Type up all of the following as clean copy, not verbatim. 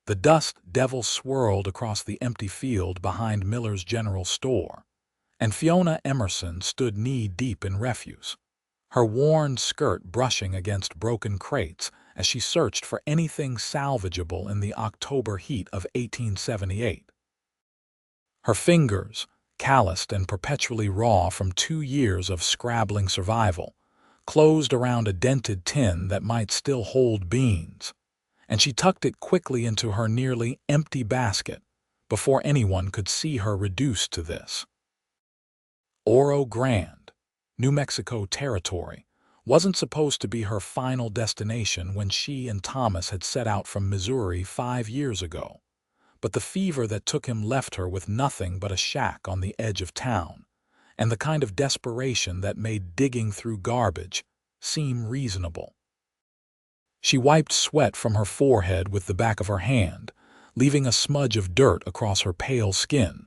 The dust devil swirled across the empty field behind Miller's General Store, and Fiona Emerson stood knee-deep in refuse, her worn skirt brushing against broken crates as she searched for anything salvageable in the October heat of 1878. Her fingers, calloused and perpetually raw from 2 years of scrabbling survival, closed around a dented tin that might still hold beans, and she tucked it quickly into her nearly empty basket before anyone could see her reduced to this. Oro Grande, New Mexico Territory, wasn't supposed to be her final destination when she and Thomas had set out from Missouri 5 years ago, but the fever that took him left her with nothing but a shack on the edge of town, and the kind of desperation that made digging through garbage seem reasonable. She wiped sweat from her forehead with the back of her hand, leaving a smudge of dirt across her pale skin.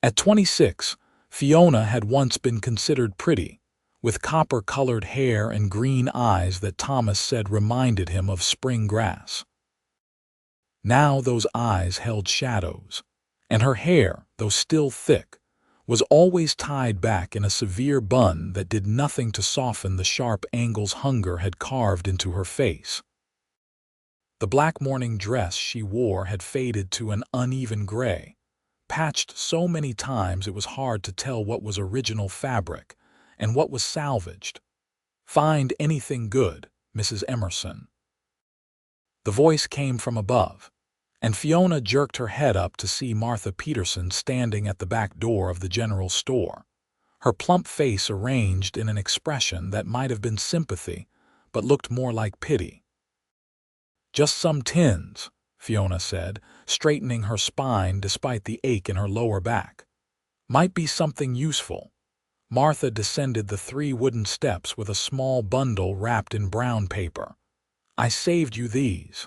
At 26, Fiona had once been considered pretty, with copper-colored hair and green eyes that Thomas said reminded him of spring grass. Now those eyes held shadows, and her hair, though still thick, was always tied back in a severe bun that did nothing to soften the sharp angles hunger had carved into her face. The black morning dress she wore had faded to an uneven gray, patched so many times it was hard to tell what was original fabric and what was salvaged. "Find anything good, Mrs. Emerson." The voice came from above, and Fiona jerked her head up to see Martha Peterson standing at the back door of the general store, her plump face arranged in an expression that might have been sympathy but looked more like pity. "Just some tins," Fiona said, straightening her spine despite the ache in her lower back. "Might be something useful." Martha descended the 3 wooden steps with a small bundle wrapped in brown paper. "I saved you these.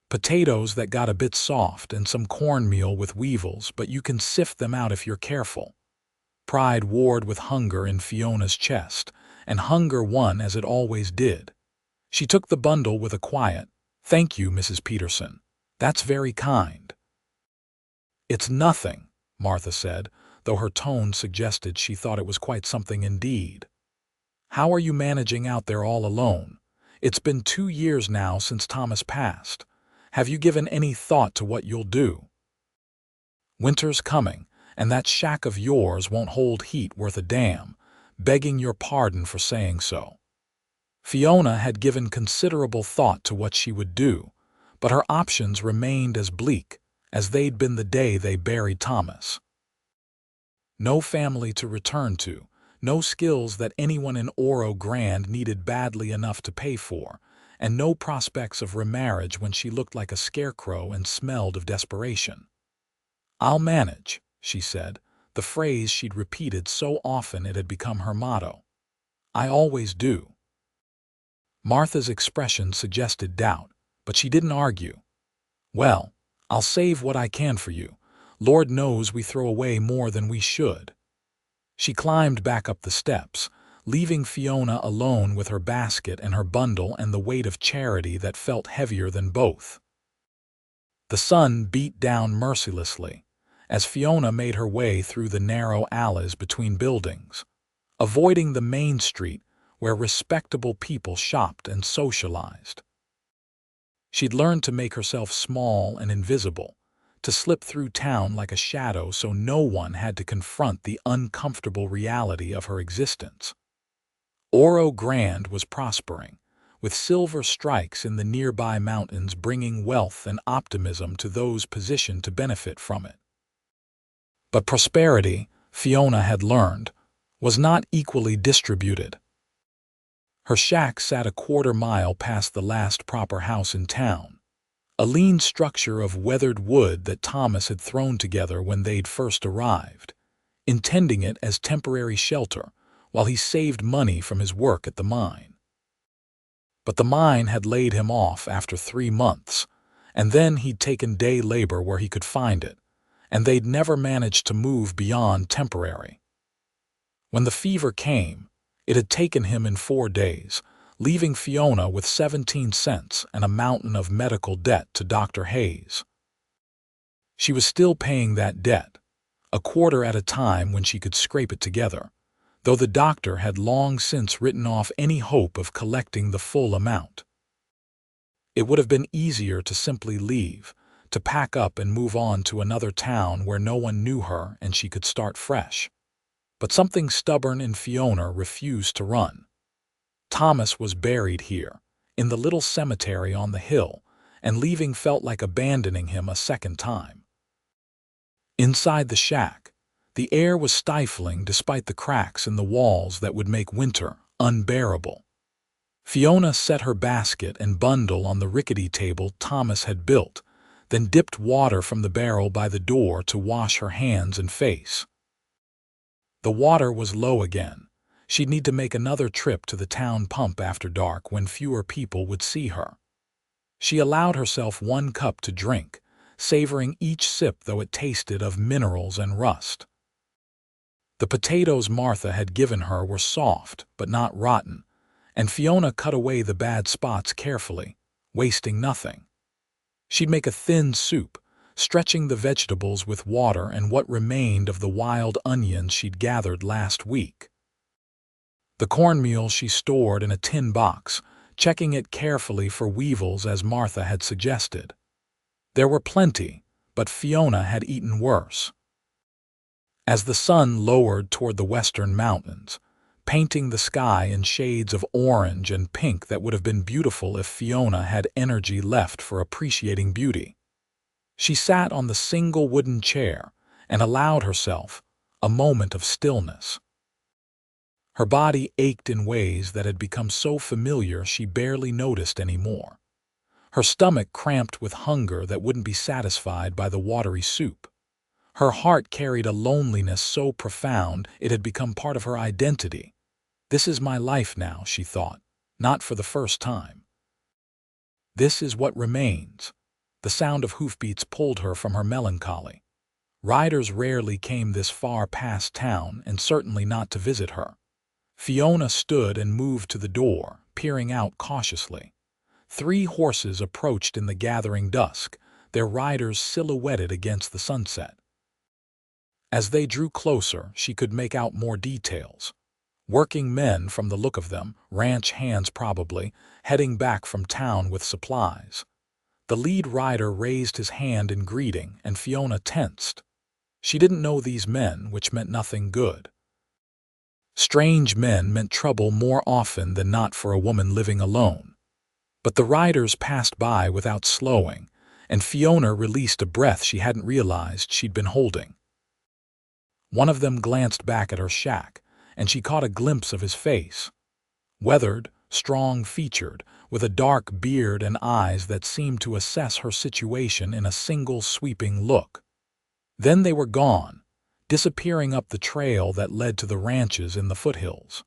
Potatoes that got a bit soft and some cornmeal with weevils, but you can sift them out if you're careful." Pride warred with hunger in Fiona's chest, and hunger won as it always did. She took the bundle with a quiet, "Thank you, Mrs. Peterson. That's very kind." "It's nothing," Martha said, though her tone suggested she thought it was quite something indeed. "How are you managing out there all alone? It's been 2 years now since Thomas passed. Have you given any thought to what you'll do? Winter's coming, and that shack of yours won't hold heat worth a damn, begging your pardon for saying so." Fiona had given considerable thought to what she would do, but her options remained as bleak as they'd been the day they buried Thomas. No family to return to, no skills that anyone in Oro Grande needed badly enough to pay for, and no prospects of remarriage when she looked like a scarecrow and smelled of desperation. "I'll manage," she said, the phrase she'd repeated so often it had become her motto. "I always do." Martha's expression suggested doubt, but she didn't argue. "Well, I'll save what I can for you. Lord knows we throw away more than we should." She climbed back up the steps, leaving Fiona alone with her basket and her bundle and the weight of charity that felt heavier than both. The sun beat down mercilessly as Fiona made her way through the narrow alleys between buildings, avoiding the main street where respectable people shopped and socialized. She'd learned to make herself small and invisible, to slip through town like a shadow so no one had to confront the uncomfortable reality of her existence. Oro Grande was prospering, with silver strikes in the nearby mountains bringing wealth and optimism to those positioned to benefit from it. But prosperity, Fiona had learned, was not equally distributed. Her shack sat a quarter-mile past the last proper house in town, a lean structure of weathered wood that Thomas had thrown together when they'd first arrived, intending it as temporary shelter while he saved money from his work at the mine. But the mine had laid him off after 3 months, and then he'd taken day labor where he could find it, and they'd never managed to move beyond temporary. When the fever came, it had taken him in 4 days, leaving Fiona with 17 cents and a mountain of medical debt to Dr. Hayes. She was still paying that debt, a quarter at a time when she could scrape it together, though the doctor had long since written off any hope of collecting the full amount. It would have been easier to simply leave, to pack up and move on to another town where no one knew her and she could start fresh. But something stubborn in Fiona refused to run. Thomas was buried here, in the little cemetery on the hill, and leaving felt like abandoning him a second time. Inside the shack, the air was stifling despite the cracks in the walls that would make winter unbearable. Fiona set her basket and bundle on the rickety table Thomas had built, then dipped water from the barrel by the door to wash her hands and face. The water was low again. She'd need to make another trip to the town pump after dark when fewer people would see her. She allowed herself 1 cup to drink, savoring each sip though it tasted of minerals and rust. The potatoes Martha had given her were soft but not rotten, and Fiona cut away the bad spots carefully, wasting nothing. She'd make a thin soup, stretching the vegetables with water and what remained of the wild onions she'd gathered last week. The cornmeal she stored in a tin box, checking it carefully for weevils as Martha had suggested. There were plenty, but Fiona had eaten worse. As the sun lowered toward the western mountains, painting the sky in shades of orange and pink that would have been beautiful if Fiona had energy left for appreciating beauty, she sat on the single wooden chair and allowed herself a moment of stillness. Her body ached in ways that had become so familiar she barely noticed anymore. Her stomach cramped with hunger that wouldn't be satisfied by the watery soup. Her heart carried a loneliness so profound it had become part of her identity. This is my life now, she thought, not for the first time. This is what remains. The sound of hoofbeats pulled her from her melancholy. Riders rarely came this far past town, and certainly not to visit her. Fiona stood and moved to the door, peering out cautiously. 3 horses approached in the gathering dusk, their riders silhouetted against the sunset. As they drew closer, she could make out more details. Working men from the look of them, ranch hands probably, heading back from town with supplies. The lead rider raised his hand in greeting, and Fiona tensed. She didn't know these men, which meant nothing good. Strange men meant trouble more often than not for a woman living alone. But the riders passed by without slowing, and Fiona released a breath she hadn't realized she'd been holding. One of them glanced back at her shack, and she caught a glimpse of his face. Weathered, strong-featured, with a dark beard and eyes that seemed to assess her situation in a single sweeping look. Then they were gone, disappearing up the trail that led to the ranches in the foothills.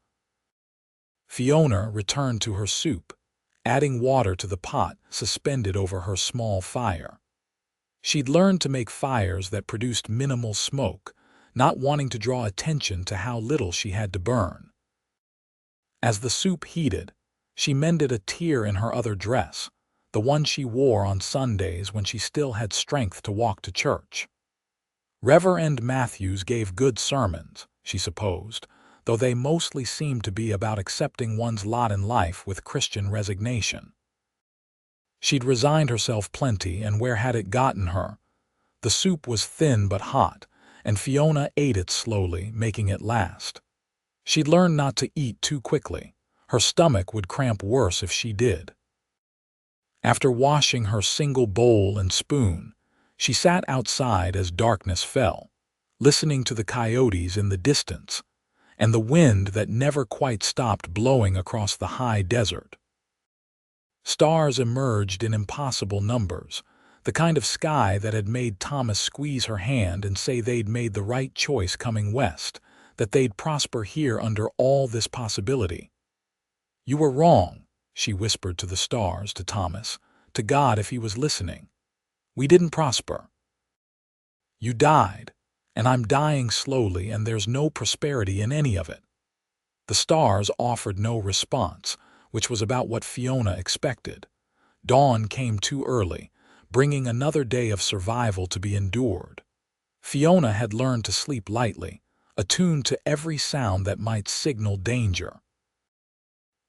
Fiona returned to her soup, adding water to the pot suspended over her small fire. She'd learned to make fires that produced minimal smoke, not wanting to draw attention to how little she had to burn. As the soup heated, she mended a tear in her other dress, the one she wore on Sundays when she still had strength to walk to church. Reverend Matthews gave good sermons, she supposed, though they mostly seemed to be about accepting one's lot in life with Christian resignation. She'd resigned herself plenty, and where had it gotten her? The soup was thin but hot, and Fiona ate it slowly, making it last. She'd learned not to eat too quickly. Her stomach would cramp worse if she did. After washing her single bowl and spoon, she sat outside as darkness fell, listening to the coyotes in the distance, and the wind that never quite stopped blowing across the high desert. Stars emerged in impossible numbers, the kind of sky that had made Thomas squeeze her hand and say they'd made the right choice coming west, that they'd prosper here under all this possibility. "You were wrong," she whispered to the stars, to Thomas, to God if he was listening. "We didn't prosper. You died, and I'm dying slowly, and there's no prosperity in any of it." The stars offered no response, which was about what Fiona expected. Dawn came too early, bringing another day of survival to be endured. Fiona had learned to sleep lightly, attuned to every sound that might signal danger.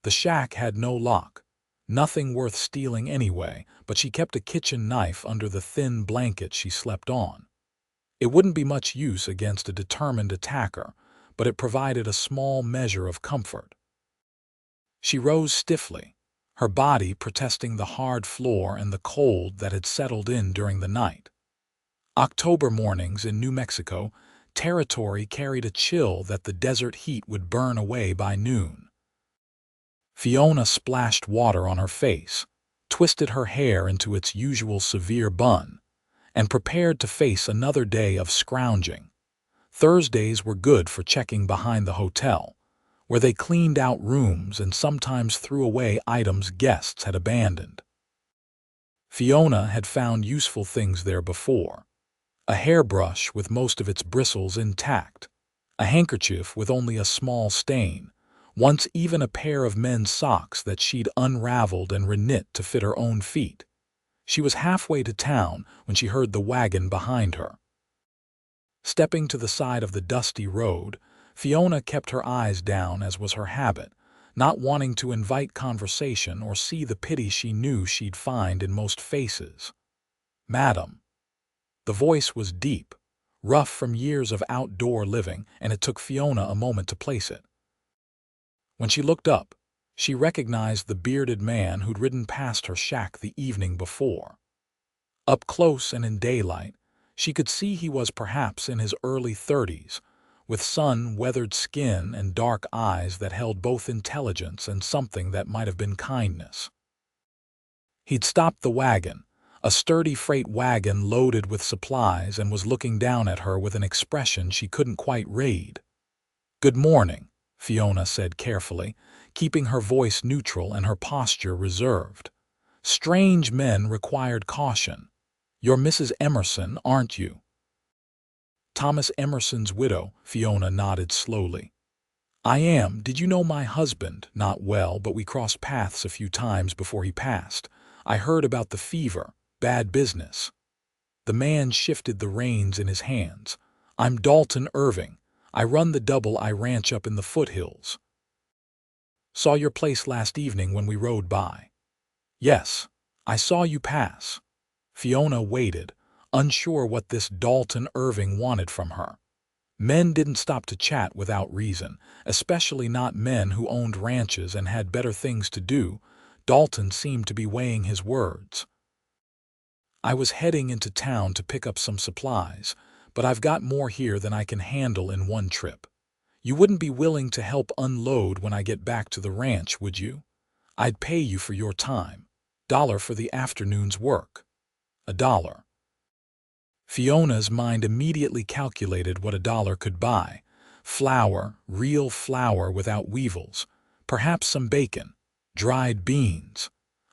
The shack had no lock, nothing worth stealing anyway, but she kept a kitchen knife under the thin blanket she slept on. It wouldn't be much use against a determined attacker, but it provided a small measure of comfort. She rose stiffly, her body protesting the hard floor and the cold that had settled in during the night. October mornings in New Mexico territory carried a chill that the desert heat would burn away by noon. Fiona splashed water on her face, twisted her hair into its usual severe bun, and prepared to face another day of scrounging. Thursdays were good for checking behind the hotel, where they cleaned out rooms and sometimes threw away items guests had abandoned. Fiona had found useful things there before. A hairbrush with most of its bristles intact, a handkerchief with only a small stain, once even a pair of men's socks that she'd unraveled and reknit to fit her own feet. She was halfway to town when she heard the wagon behind her. Stepping to the side of the dusty road, Fiona kept her eyes down as was her habit, not wanting to invite conversation or see the pity she knew she'd find in most faces. "Madam." The voice was deep, rough from years of outdoor living, and it took Fiona a moment to place it. When she looked up, she recognized the bearded man who'd ridden past her shack the evening before. Up close and in daylight, she could see he was perhaps in his early 30s, with sun-weathered skin and dark eyes that held both intelligence and something that might have been kindness. He'd stopped the wagon, a sturdy freight wagon loaded with supplies, and was looking down at her with an expression she couldn't quite read. "Good morning," Fiona said carefully, keeping her voice neutral and her posture reserved. Strange men required caution. "You're Mrs. Emerson, aren't you?" "Thomas Emerson's widow," Fiona nodded slowly. "I am. Did you know my husband?" "Not well, but we crossed paths a few times before he passed. I heard about the fever. Bad business." The man shifted the reins in his hands. "I'm Dalton Irving. I run the Double I ranch up in the foothills. Saw your place last evening when we rode by." "Yes, I saw you pass." Fiona waited, unsure what this Dalton Irving wanted from her. Men didn't stop to chat without reason, especially not men who owned ranches and had better things to do. Dalton seemed to be weighing his words. "I was heading into town to pick up some supplies, but I've got more here than I can handle in one trip. You wouldn't be willing to help unload when I get back to the ranch, would you? I'd pay you for your time. $1 for the afternoon's work." $1. Fiona's mind immediately calculated what $1 could buy. Flour, real flour without weevils, perhaps some bacon, dried beans.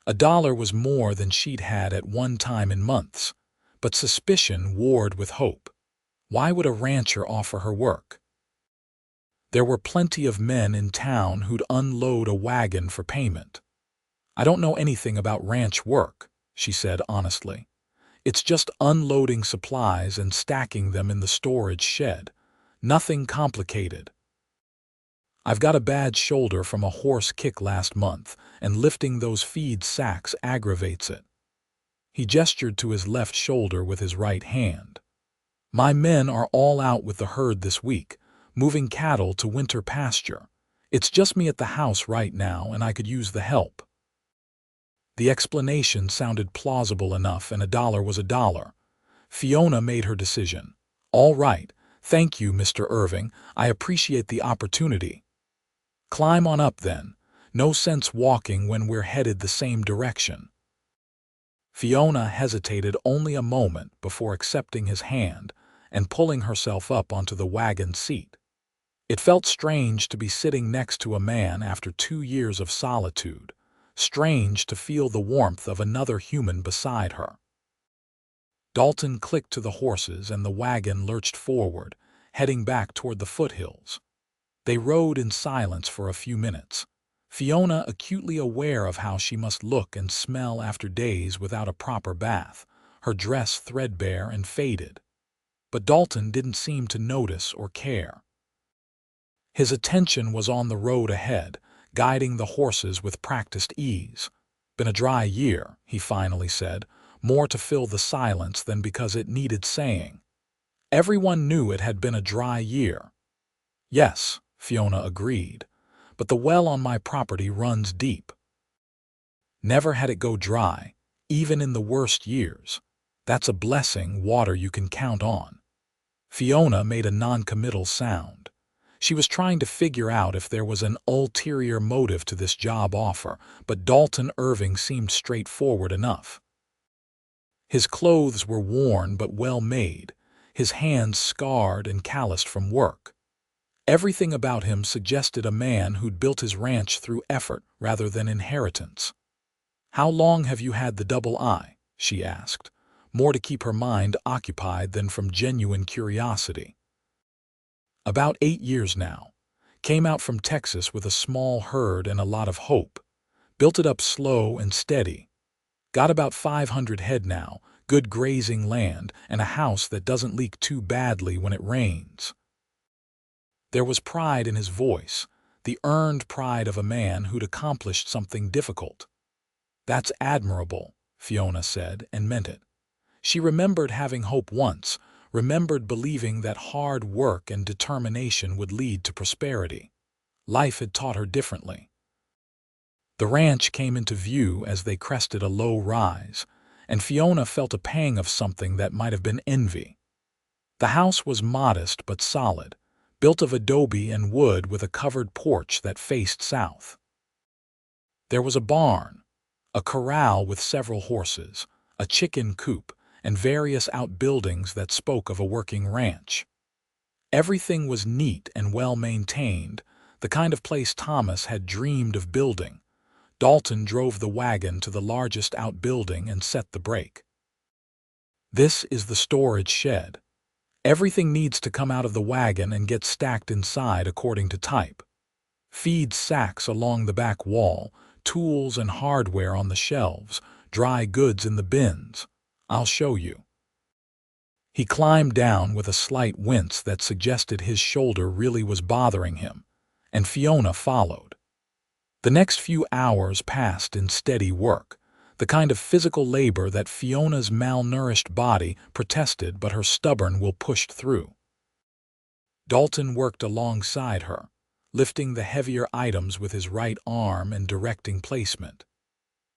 $1 was more than she'd had at one time in months, but suspicion warred with hope. Why would a rancher offer her work? There were plenty of men in town who'd unload a wagon for payment. "I don't know anything about ranch work," she said honestly. "It's just unloading supplies and stacking them in the storage shed. Nothing complicated. I've got a bad shoulder from a horse kick last month, and lifting those feed sacks aggravates it." He gestured to his left shoulder with his right hand. "My men are all out with the herd this week, moving cattle to winter pasture. It's just me at the house right now, and I could use the help." The explanation sounded plausible enough, and $1 was $1. Fiona made her decision. "All right, thank you, Mr. Irving. I appreciate the opportunity." "Climb on up then. No sense walking when we're headed the same direction." Fiona hesitated only a moment before accepting his hand and pulling herself up onto the wagon seat. It felt strange to be sitting next to a man after 2 years of solitude, strange to feel the warmth of another human beside her. Dalton clicked to the horses and the wagon lurched forward, heading back toward the foothills. They rode in silence for a few minutes. Fiona acutely aware of how she must look and smell after days without a proper bath, her dress threadbare and faded. But Dalton didn't seem to notice or care. His attention was on the road ahead, guiding the horses with practiced ease. "Been a dry year," he finally said, more to fill the silence than because it needed saying. Everyone knew it had been a dry year. "Yes," Fiona agreed, "but the well on my property runs deep. Never had it go dry, even in the worst years. That's a blessing, water you can count on." Fiona made a non-committal sound. She was trying to figure out if there was an ulterior motive to this job offer, but Dalton Irving seemed straightforward enough. His clothes were worn but well made, his hands scarred and calloused from work. Everything about him suggested a man who'd built his ranch through effort rather than inheritance. "How long have you had the double eye?" she asked, more to keep her mind occupied than from genuine curiosity. "About 8 years now. Came out from Texas with a small herd and a lot of hope. Built it up slow and steady. Got about 500 head now, good grazing land, and a house that doesn't leak too badly when it rains." There was pride in his voice, the earned pride of a man who'd accomplished something difficult. "That's admirable," Fiona said, and meant it. She remembered having hope once, remembered believing that hard work and determination would lead to prosperity. Life had taught her differently. The ranch came into view as they crested a low rise, and Fiona felt a pang of something that might have been envy. The house was modest but solid, built of adobe and wood with a covered porch that faced south. There was a barn, a corral with several horses, a chicken coop, and various outbuildings that spoke of a working ranch. Everything was neat and well-maintained, the kind of place Thomas had dreamed of building. Dalton drove the wagon to the largest outbuilding and set the brake. "This is the storage shed. Everything needs to come out of the wagon and get stacked inside according to type. Feed sacks along the back wall, tools and hardware on the shelves, dry goods in the bins. I'll show you." He climbed down with a slight wince that suggested his shoulder really was bothering him, and Fiona followed. The next few hours passed in steady work, the kind of physical labor that Fiona's malnourished body protested but her stubborn will pushed through. Dalton worked alongside her, lifting the heavier items with his right arm and directing placement.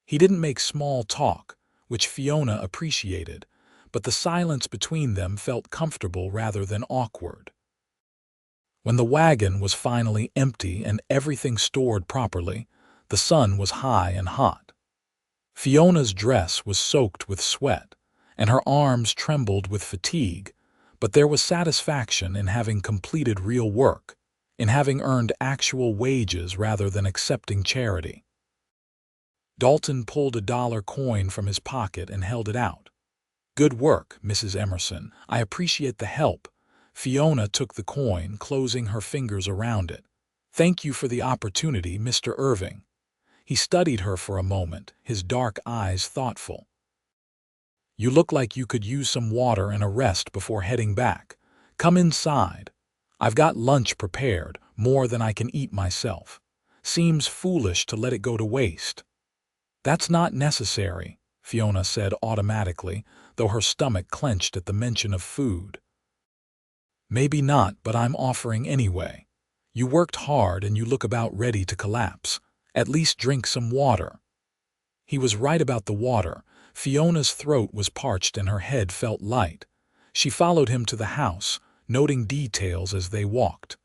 He didn't make small talk, which Fiona appreciated, but the silence between them felt comfortable rather than awkward. When the wagon was finally empty and everything stored properly, the sun was high and hot. Fiona's dress was soaked with sweat, and her arms trembled with fatigue, but there was satisfaction in having completed real work, in having earned actual wages rather than accepting charity. Dalton pulled a dollar coin from his pocket and held it out. "Good work, Mrs. Emerson. I appreciate the help." Fiona took the coin, closing her fingers around it. "Thank you for the opportunity, Mr. Irving." He studied her for a moment, his dark eyes thoughtful. "You look like you could use some water and a rest before heading back. Come inside. I've got lunch prepared, more than I can eat myself. Seems foolish to let it go to waste." "That's not necessary," Fiona said automatically, though her stomach clenched at the mention of food. "Maybe not, but I'm offering anyway. You worked hard and you look about ready to collapse. At least drink some water." He was right about the water. Fiona's throat was parched and her head felt light. She followed him to the house, noting details as they walked.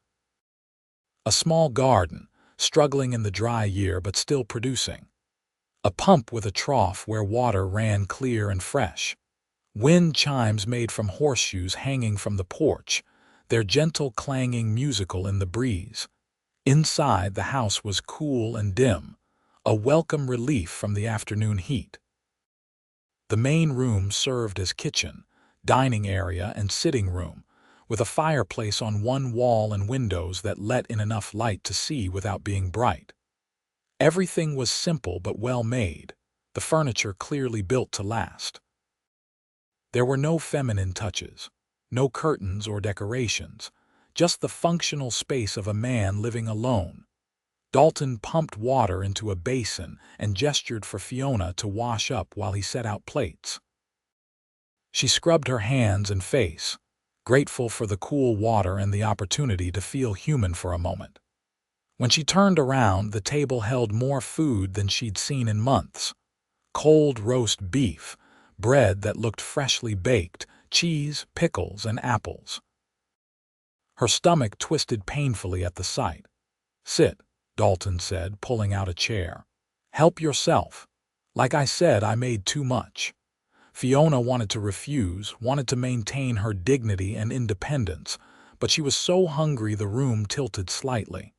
A small garden, struggling in the dry year but still producing. A pump with a trough where water ran clear and fresh. Wind chimes made from horseshoes hanging from the porch, their gentle clanging musical in the breeze. Inside, the house was cool and dim, a welcome relief from the afternoon heat. The main room served as kitchen, dining area, and sitting room, with a fireplace on one wall and windows that let in enough light to see without being bright. Everything was simple but well made, the furniture clearly built to last. There were no feminine touches, no curtains or decorations, just the functional space of a man living alone. Dalton pumped water into a basin and gestured for Fiona to wash up while he set out plates. She scrubbed her hands and face, grateful for the cool water and the opportunity to feel human for a moment. When she turned around, the table held more food than she'd seen in months. Cold roast beef, bread that looked freshly baked, cheese, pickles, and apples. Her stomach twisted painfully at the sight. "Sit," Dalton said, pulling out a chair. "Help yourself. Like I said, I made too much." Fiona wanted to refuse, wanted to maintain her dignity and independence, but she was so hungry the room tilted slightly.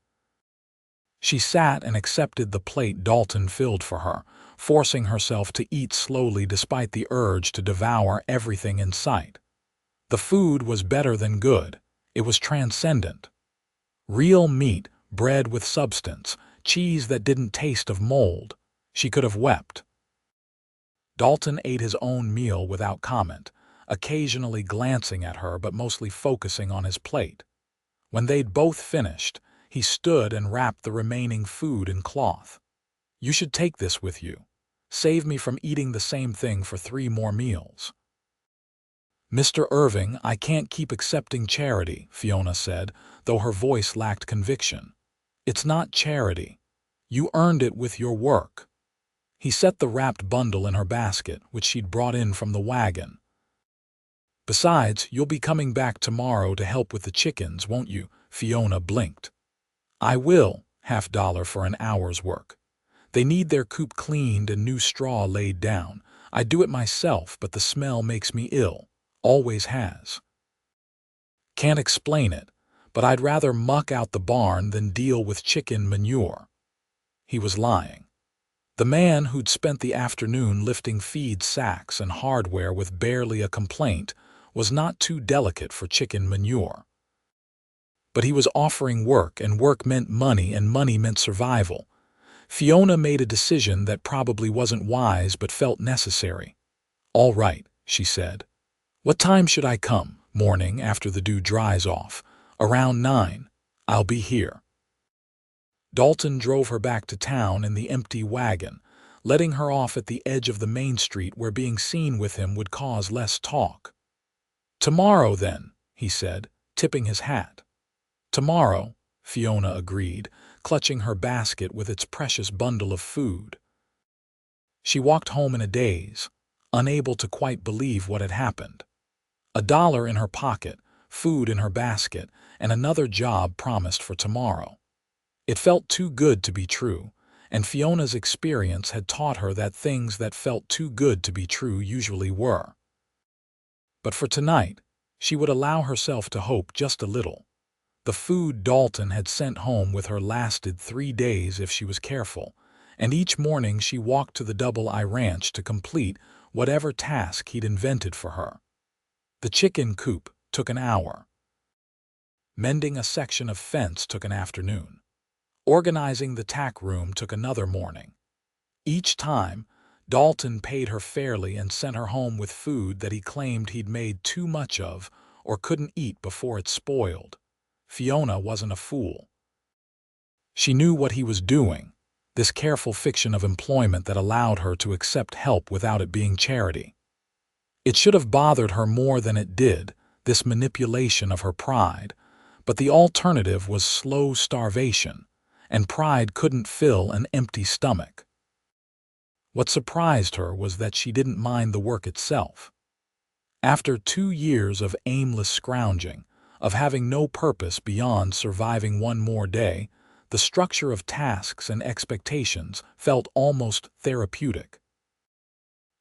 She sat and accepted the plate Dalton filled for her, forcing herself to eat slowly despite the urge to devour everything in sight. The food was better than good. It was transcendent. Real meat, bread with substance, cheese that didn't taste of mold. She could have wept. Dalton ate his own meal without comment, occasionally glancing at her but mostly focusing on his plate. When they'd both finished, he stood and wrapped the remaining food in cloth. "You should take this with you. Save me from eating the same thing for 3 more meals." "Mr. Irving, I can't keep accepting charity," Fiona said, though her voice lacked conviction. "It's not charity. You earned it with your work." He set the wrapped bundle in her basket, which she'd brought in from the wagon. "Besides, you'll be coming back tomorrow to help with the chickens, won't you?" Fiona blinked. "I will, $50 for an hour's work. They need their coop cleaned and new straw laid down. I do it myself, but the smell makes me ill. Always has. Can't explain it, but I'd rather muck out the barn than deal with chicken manure." He was lying. The man who'd spent the afternoon lifting feed sacks and hardware with barely a complaint was not too delicate for chicken manure. But he was offering work, and work meant money, and money meant survival. Fiona made a decision that probably wasn't wise but felt necessary. "All right," she said. "What time should I come?" "Morning, after the dew dries off. Around 9. I'll be here." Dalton drove her back to town in the empty wagon, letting her off at the edge of the main street where being seen with him would cause less talk. "Tomorrow, then," he said, tipping his hat. "Tomorrow," Fiona agreed, clutching her basket with its precious bundle of food. She walked home in a daze, unable to quite believe what had happened. $1 in her pocket, food in her basket, and another job promised for tomorrow. It felt too good to be true, and Fiona's experience had taught her that things that felt too good to be true usually were. But for tonight, she would allow herself to hope just a little. The food Dalton had sent home with her lasted 3 days if she was careful, and each morning she walked to the Double I Ranch to complete whatever task he'd invented for her. The chicken coop took an hour. Mending a section of fence took an afternoon. Organizing the tack room took another morning. Each time, Dalton paid her fairly and sent her home with food that he claimed he'd made too much of or couldn't eat before it spoiled. Fiona wasn't a fool. She knew what he was doing, this careful fiction of employment that allowed her to accept help without it being charity. It should have bothered her more than it did, this manipulation of her pride, but the alternative was slow starvation, and pride couldn't fill an empty stomach. What surprised her was that she didn't mind the work itself. After 2 years of aimless scrounging, of having no purpose beyond surviving one more day, the structure of tasks and expectations felt almost therapeutic.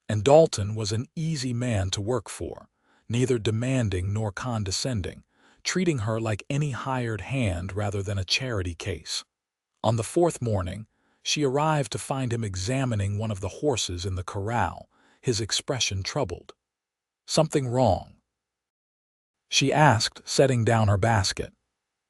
And Dalton was an easy man to work for, neither demanding nor condescending, treating her like any hired hand rather than a charity case. On the 4th morning, she arrived to find him examining one of the horses in the corral, his expression troubled. "Something wrong?" she asked, setting down her basket.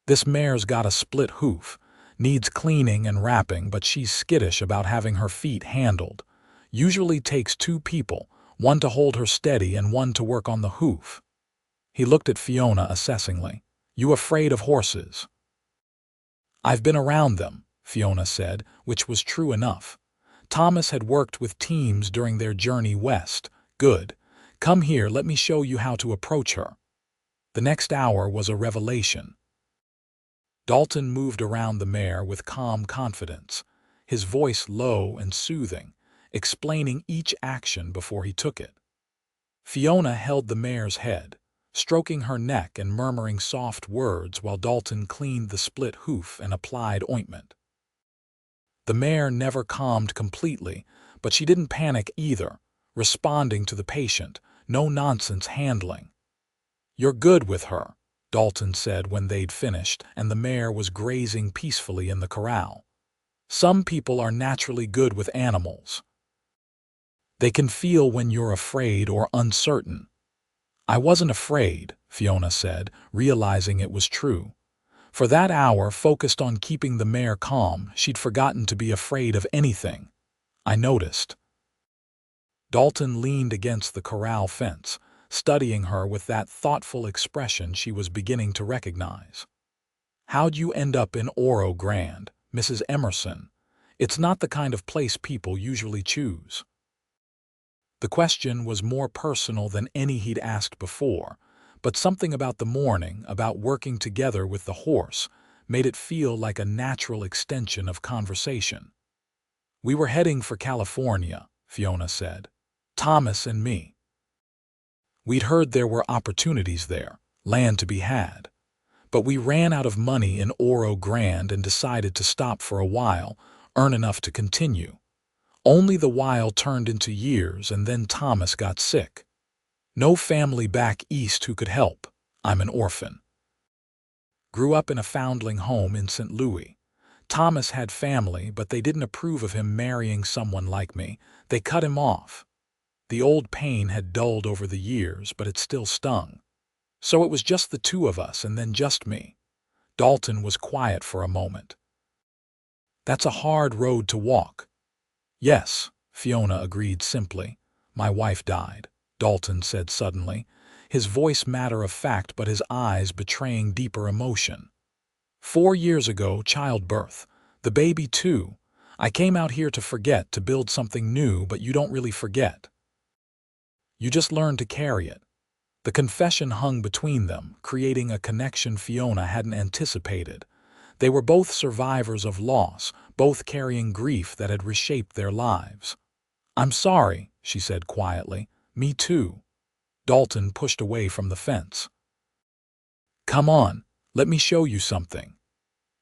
"This mare's got a split hoof. Needs cleaning and wrapping, but she's skittish about having her feet handled. Usually takes two people, one to hold her steady and one to work on the hoof. He looked at Fiona assessingly. You afraid of horses? I've been around them, Fiona said, which was true enough. Thomas had worked with teams during their journey west. Good. Come here, let me show you how to approach her. The next hour was a revelation. Dalton moved around the mare with calm confidence, his voice low and soothing, explaining each action before he took it. Fiona held the mare's head, stroking her neck and murmuring soft words while Dalton cleaned the split hoof and applied ointment. The mare never calmed completely, but she didn't panic either, responding to the patient, no-nonsense handling. You're good with her, Dalton said when they'd finished and the mare was grazing peacefully in the corral. Some people are naturally good with animals. They can feel when you're afraid or uncertain. I wasn't afraid, Fiona said, realizing it was true. For that hour focused on keeping the mare calm, she'd forgotten to be afraid of anything. I noticed. Dalton leaned against the corral fence, studying her with that thoughtful expression she was beginning to recognize. How'd you end up in Oro Grande, Mrs. Emerson? It's not the kind of place people usually choose. The question was more personal than any he'd asked before, but something about the morning, about working together with the horse, made it feel like a natural extension of conversation. We were heading for California, Fiona said. Thomas and me. We'd heard there were opportunities there, land to be had. But we ran out of money in Oro Grande and decided to stop for a while, earn enough to continue. Only the while turned into years, and then Thomas got sick. No family back east who could help. I'm an orphan. Grew up in a foundling home in St. Louis. Thomas had family, but they didn't approve of him marrying someone like me. They cut him off. The old pain had dulled over the years, but it still stung. So it was just the two of us, and then just me. Dalton was quiet for a moment. That's a hard road to walk. Yes, Fiona agreed simply. My wife died, Dalton said suddenly, his voice matter-of-fact but his eyes betraying deeper emotion. 4 years ago, childbirth. The baby too. I came out here to forget, to build something new, but you don't really forget. You just learn to carry it. The confession hung between them, creating a connection Fiona hadn't anticipated. They were both survivors of loss, both carrying grief that had reshaped their lives. I'm sorry, she said quietly. Me too. Dalton pushed away from the fence. Come on, let me show you something.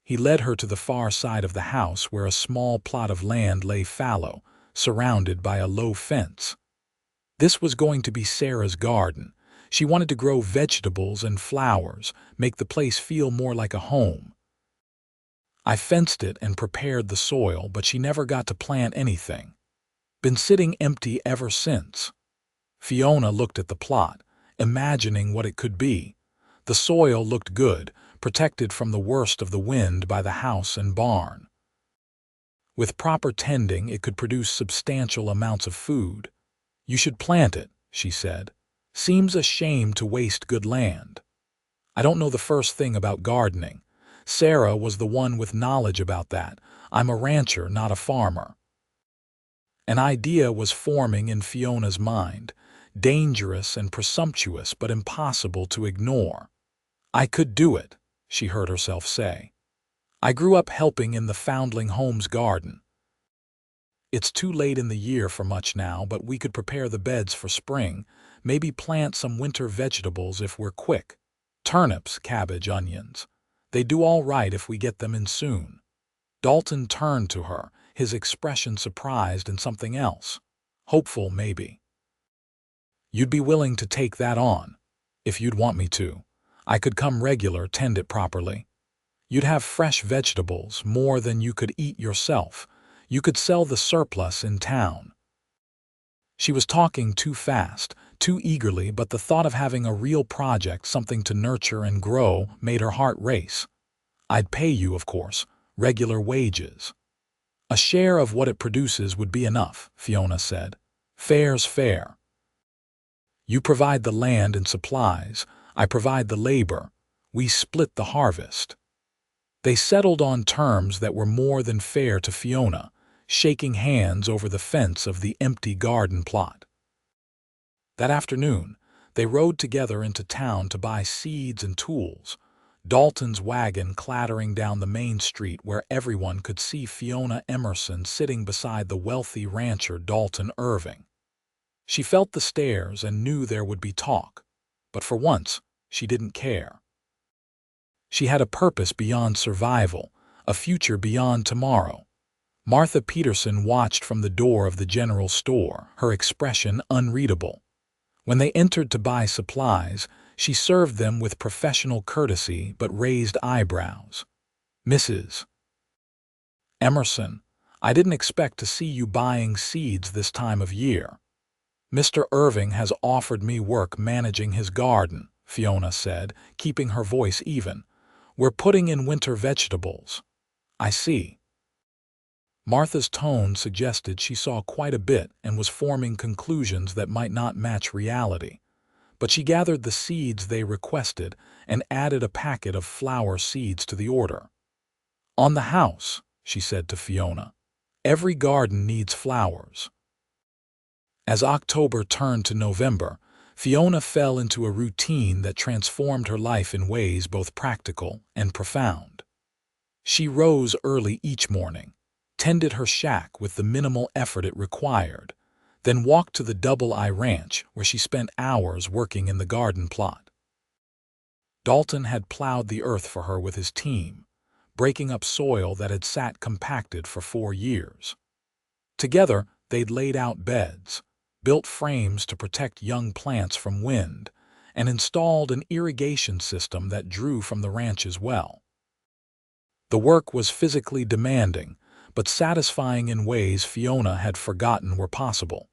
He led her to the far side of the house where a small plot of land lay fallow, surrounded by a low fence. This was going to be Sarah's garden. She wanted to grow vegetables and flowers, make the place feel more like a home. I fenced it and prepared the soil, but she never got to plant anything. Been sitting empty ever since. Fiona looked at the plot, imagining what it could be. The soil looked good, protected from the worst of the wind by the house and barn. With proper tending, it could produce substantial amounts of food. You should plant it, she said. Seems a shame to waste good land. I don't know the first thing about gardening. Sarah was the one with knowledge about that. I'm a rancher, not a farmer. An idea was forming in Fiona's mind, dangerous and presumptuous but impossible to ignore. I could do it, she heard herself say. I grew up helping in the foundling home's garden. It's too late in the year for much now, but we could prepare the beds for spring, maybe plant some winter vegetables if we're quick. Turnips, cabbage, onions. They do all right if we get them in soon. Dalton turned to her, his expression surprised and something else. Hopeful, maybe. You'd be willing to take that on, if you'd want me to. I could come regular, tend it properly. You'd have fresh vegetables, more than you could eat yourself. You could sell the surplus in town. She was talking too fast, too eagerly, but the thought of having a real project, something to nurture and grow, made her heart race. I'd pay you, of course, regular wages. A share of what it produces would be enough, Fiona said. Fair's fair. You provide the land and supplies, I provide the labor. We split the harvest. They settled on terms that were more than fair to Fiona, shaking hands over the fence of the empty garden plot. That afternoon, they rode together into town to buy seeds and tools, Dalton's wagon clattering down the main street where everyone could see Fiona Emerson sitting beside the wealthy rancher Dalton Irving. She felt the stares and knew there would be talk, but for once, she didn't care. She had a purpose beyond survival, a future beyond tomorrow. Martha Peterson watched from the door of the general store, her expression unreadable. When they entered to buy supplies, she served them with professional courtesy but raised eyebrows. Mrs. Emerson, I didn't expect to see you buying seeds this time of year. Mr. Irving has offered me work managing his garden, Fiona said, keeping her voice even. We're putting in winter vegetables. I see. Martha's tone suggested she saw quite a bit and was forming conclusions that might not match reality. But she gathered the seeds they requested and added a packet of flower seeds to the order. On the house, she said to Fiona, every garden needs flowers. As October turned to November, Fiona fell into a routine that transformed her life in ways both practical and profound. She rose early each morning, tended her shack with the minimal effort it required, then walked to the Double I Ranch where she spent hours working in the garden plot. Dalton had plowed the earth for her with his team, breaking up soil that had sat compacted for 4 years. Together, they'd laid out beds, built frames to protect young plants from wind, and installed an irrigation system that drew from the ranch's well. The work was physically demanding, but satisfying in ways Fiona had forgotten were possible.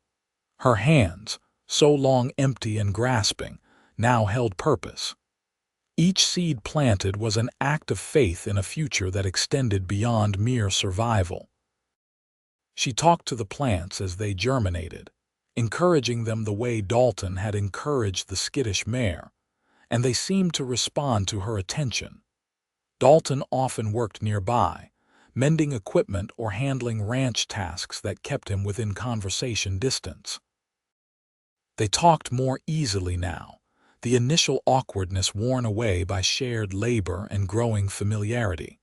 Her hands, so long empty and grasping, now held purpose. Each seed planted was an act of faith in a future that extended beyond mere survival. She talked to the plants as they germinated, encouraging them the way Dalton had encouraged the skittish mare, and they seemed to respond to her attention. Dalton often worked nearby, mending equipment or handling ranch tasks that kept him within conversation distance. They talked more easily now, the initial awkwardness worn away by shared labor and growing familiarity.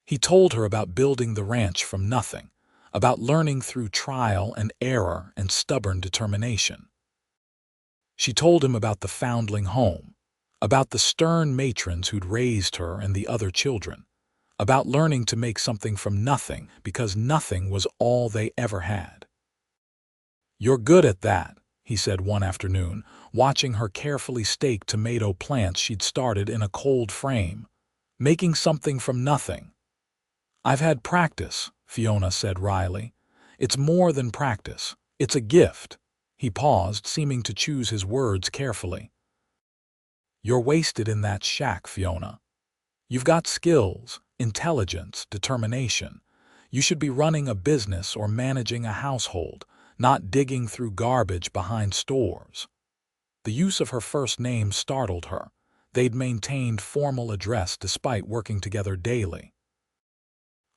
He told her about building the ranch from nothing, about learning through trial and error and stubborn determination. She told him about the foundling home, about the stern matrons who'd raised her and the other children, about learning to make something from nothing because nothing was all they ever had. "You're good at that," he said one afternoon, watching her carefully stake tomato plants she'd started in a cold frame, "making something from nothing." "I've had practice," Fiona said wryly. "It's more than practice. It's a gift." He paused, seeming to choose his words carefully. "You're wasted in that shack, Fiona. You've got skills, intelligence, determination. You should be running a business or managing a household, not digging through garbage behind stores." The use of her first name startled her. They'd maintained formal address despite working together daily.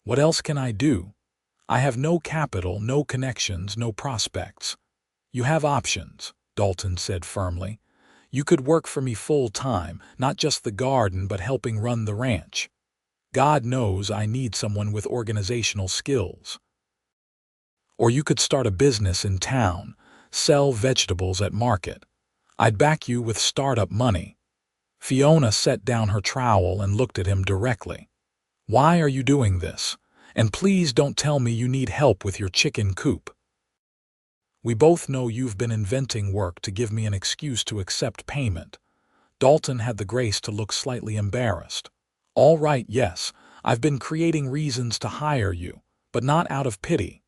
"What else can I do? I have no capital, no connections, no prospects." "You have options," Dalton said firmly. "You could work for me full-time, not just the garden but helping run the ranch. God knows I need someone with organizational skills. Or you could start a business in town, sell vegetables at market. I'd back you with startup money." Fiona set down her trowel and looked at him directly. "Why are you doing this? And please don't tell me you need help with your chicken coop. We both know you've been inventing work to give me an excuse to accept payment." Dalton had the grace to look slightly embarrassed. "All right, yes, I've been creating reasons to hire you, but not out of pity."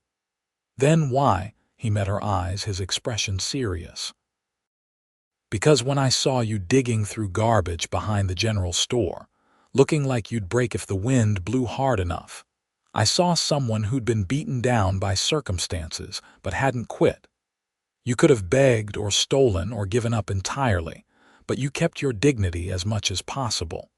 "Then why?" He met her eyes, his expression serious. "Because when I saw you digging through garbage behind the general store, looking like you'd break if the wind blew hard enough. I saw someone who'd been beaten down by circumstances but hadn't quit. You could have begged or stolen or given up entirely, but you kept your dignity as much as possible.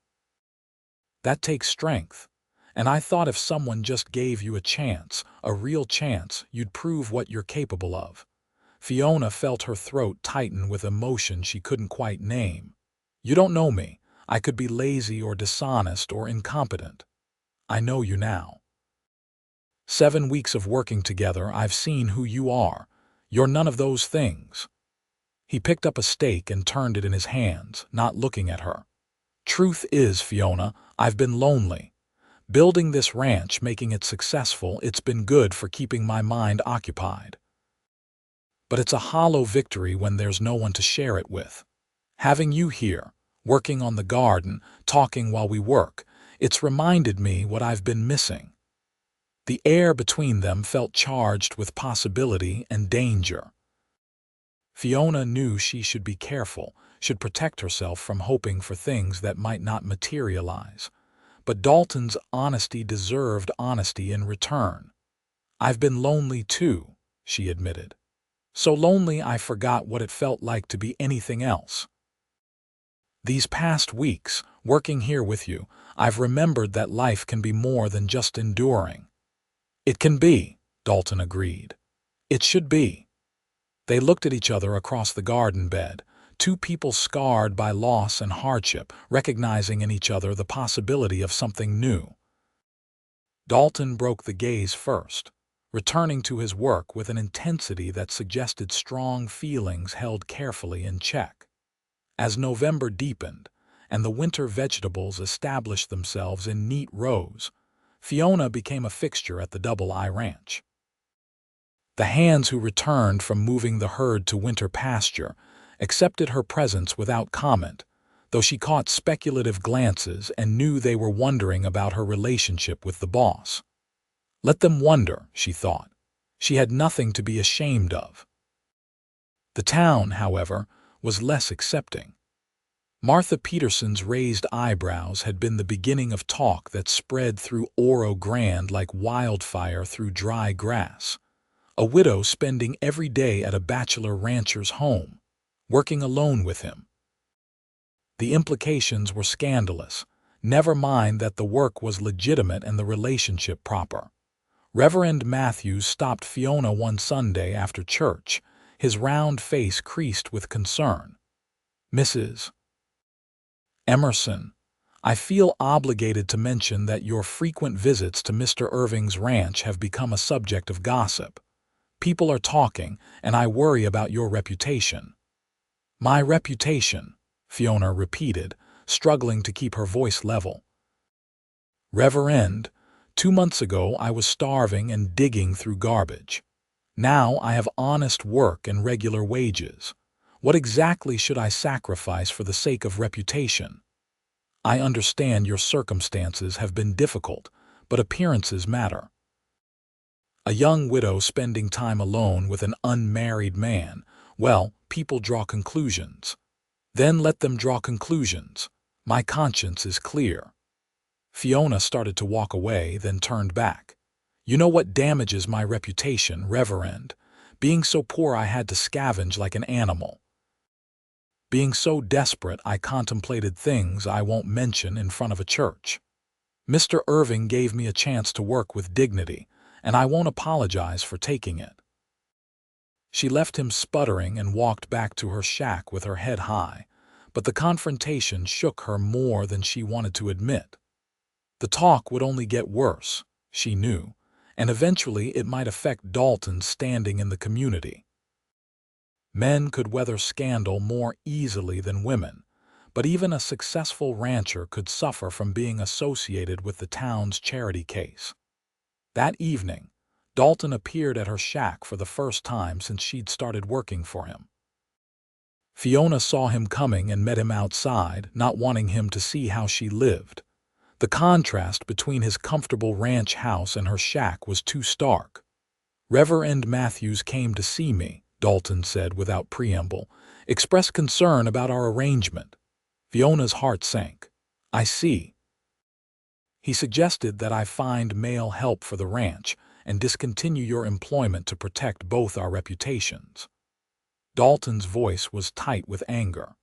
That takes strength, and I thought if someone just gave you a chance, a real chance, you'd prove what you're capable of. Fiona felt her throat tighten with emotion she couldn't quite name. You don't know me. I could be lazy or dishonest or incompetent. I know you now. 7 weeks of working together, I've seen who you are. You're none of those things. He picked up a steak and turned it in his hands, not looking at her. Truth is, Fiona, I've been lonely. Building this ranch, making it successful, it's been good for keeping my mind occupied. But it's a hollow victory when there's no one to share it with. Having you here, working on the garden, talking while we work, it's reminded me what I've been missing. The air between them felt charged with possibility and danger. Fiona knew she should be careful, should protect herself from hoping for things that might not materialize. But Dalton's honesty deserved honesty in return. I've been lonely too, she admitted. So lonely I forgot what it felt like to be anything else. These past weeks, working here with you, I've remembered that life can be more than just enduring. It can be, Dalton agreed. It should be. They looked at each other across the garden bed, two people scarred by loss and hardship, recognizing in each other the possibility of something new. Dalton broke the gaze first, returning to his work with an intensity that suggested strong feelings held carefully in check. As November deepened, and the winter vegetables established themselves in neat rows, Fiona became a fixture at the Double I Ranch. The hands who returned from moving the herd to winter pasture accepted her presence without comment, though she caught speculative glances and knew they were wondering about her relationship with the boss. Let them wonder, she thought. She had nothing to be ashamed of. The town, however, was less accepting. Martha Peterson's raised eyebrows had been the beginning of talk that spread through Oro Grande like wildfire through dry grass. A widow spending every day at a bachelor rancher's home, working alone with him. The implications were scandalous, never mind that the work was legitimate and the relationship proper. Reverend Matthews stopped Fiona one Sunday after church, his round face creased with concern. Mrs. Emerson, I feel obligated to mention that your frequent visits to Mr. Irving's ranch have become a subject of gossip. People are talking, and I worry about your reputation. My reputation, Fiona repeated, struggling to keep her voice level. Reverend, 2 months ago I was starving and digging through garbage. Now I have honest work and regular wages. What exactly should I sacrifice for the sake of reputation? I understand your circumstances have been difficult, but appearances matter. A young widow spending time alone with an unmarried man, well, people draw conclusions. Then let them draw conclusions. My conscience is clear. Fiona started to walk away, then turned back. You know what damages my reputation, Reverend? Being so poor I had to scavenge like an animal. Being so desperate I contemplated things I won't mention in front of a church. Mr. Irving gave me a chance to work with dignity, and I won't apologize for taking it. She left him sputtering and walked back to her shack with her head high, but the confrontation shook her more than she wanted to admit. The talk would only get worse, she knew, and eventually it might affect Dalton's standing in the community. Men could weather scandal more easily than women, but even a successful rancher could suffer from being associated with the town's charity case. That evening, Dalton appeared at her shack for the first time since she'd started working for him. Fiona saw him coming and met him outside, not wanting him to see how she lived. The contrast between his comfortable ranch house and her shack was too stark. Reverend Matthews came to see me, Dalton said without preamble, expressed concern about our arrangement. Fiona's heart sank. I see. He suggested that I find male help for the ranch and discontinue your employment to protect both our reputations. Dalton's voice was tight with anger.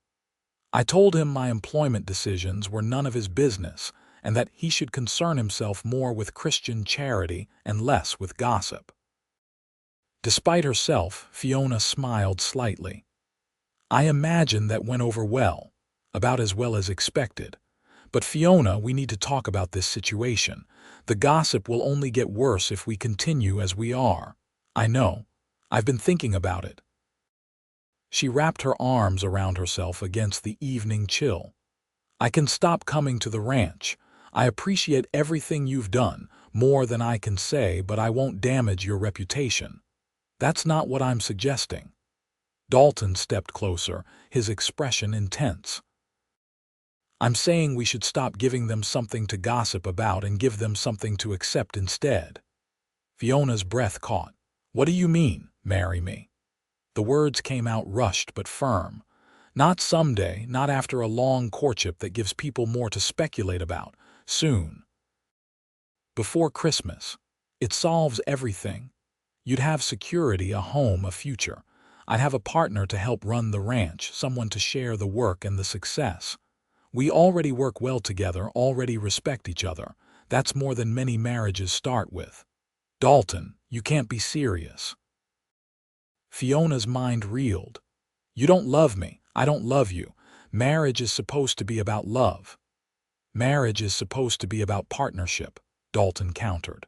I told him my employment decisions were none of his business and that he should concern himself more with Christian charity and less with gossip. Despite herself, Fiona smiled slightly. I imagine that went over well, about as well as expected. But Fiona, we need to talk about this situation. The gossip will only get worse if we continue as we are. I know. I've been thinking about it. She wrapped her arms around herself against the evening chill. I can stop coming to the ranch. I appreciate everything you've done, more than I can say, but I won't damage your reputation. That's not what I'm suggesting. Dalton stepped closer, his expression intense. I'm saying we should stop giving them something to gossip about and give them something to accept instead. Fiona's breath caught. What do you mean, marry me? The words came out rushed but firm. Not someday, not after a long courtship that gives people more to speculate about. Soon. Before Christmas. It solves everything. You'd have security, a home, a future. I'd have a partner to help run the ranch, someone to share the work and the success. We already work well together, already respect each other. That's more than many marriages start with. Dalton, you can't be serious. Fiona's mind reeled. You don't love me. I don't love you. Marriage is supposed to be about love. Marriage is supposed to be about partnership, Dalton countered.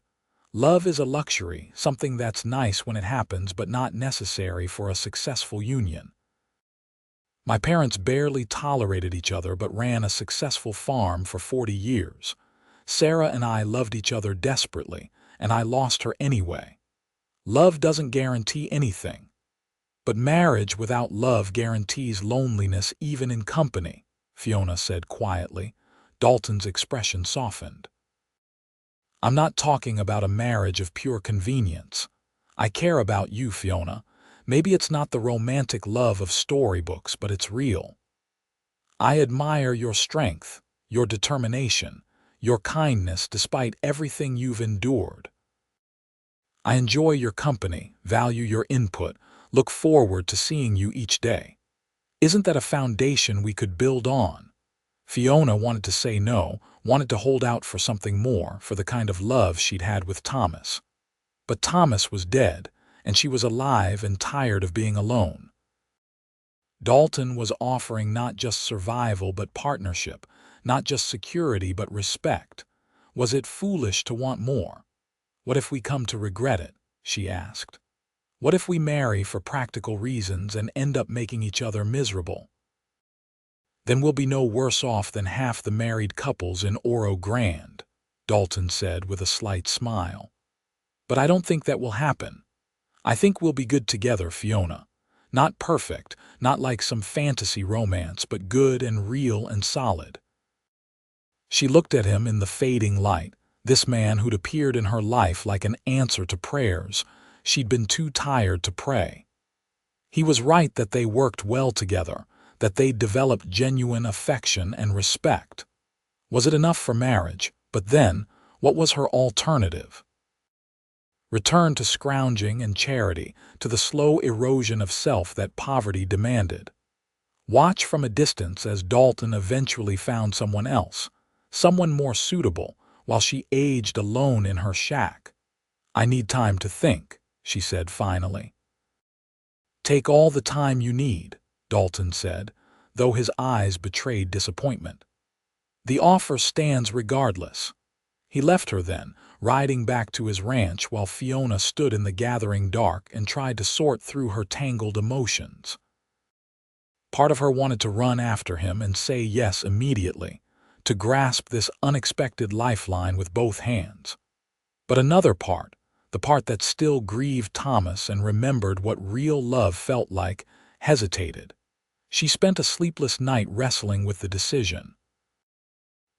Love is a luxury, something that's nice when it happens but not necessary for a successful union. My parents barely tolerated each other but ran a successful farm for 40 years. Sarah and I loved each other desperately, and I lost her anyway. Love doesn't guarantee anything. But marriage without love guarantees loneliness even in company, Fiona said quietly. Dalton's expression softened. I'm not talking about a marriage of pure convenience. I care about you, Fiona. Maybe it's not the romantic love of storybooks, but it's real. I admire your strength, your determination, your kindness despite everything you've endured. I enjoy your company, value your input, look forward to seeing you each day. Isn't that a foundation we could build on? Fiona wanted to say no, wanted to hold out for something more, for the kind of love she'd had with Thomas. But Thomas was dead, and she was alive and tired of being alone. Dalton was offering not just survival but partnership, not just security but respect. Was it foolish to want more? What if we come to regret it? She asked. What if we marry for practical reasons and end up making each other miserable? Then we'll be no worse off than half the married couples in Oro Grande, Dalton said with a slight smile. But I don't think that will happen. I think we'll be good together, Fiona. Not perfect, not like some fantasy romance, but good and real and solid. She looked at him in the fading light, this man who'd appeared in her life like an answer to prayers. She'd been too tired to pray. He was right that they worked well together, that they'd developed genuine affection and respect. Was it enough for marriage? But then, what was her alternative? Return to scrounging and charity, to the slow erosion of self that poverty demanded. Watch from a distance as Dalton eventually found someone else, someone more suitable, while she aged alone in her shack. I need time to think, she said finally. Take all the time you need, Dalton said, though his eyes betrayed disappointment. The offer stands regardless. He left her then, riding back to his ranch while Fiona stood in the gathering dark and tried to sort through her tangled emotions. Part of her wanted to run after him and say yes immediately, to grasp this unexpected lifeline with both hands. But another part, the part that still grieved Thomas and remembered what real love felt like, hesitated. She spent a sleepless night wrestling with the decision.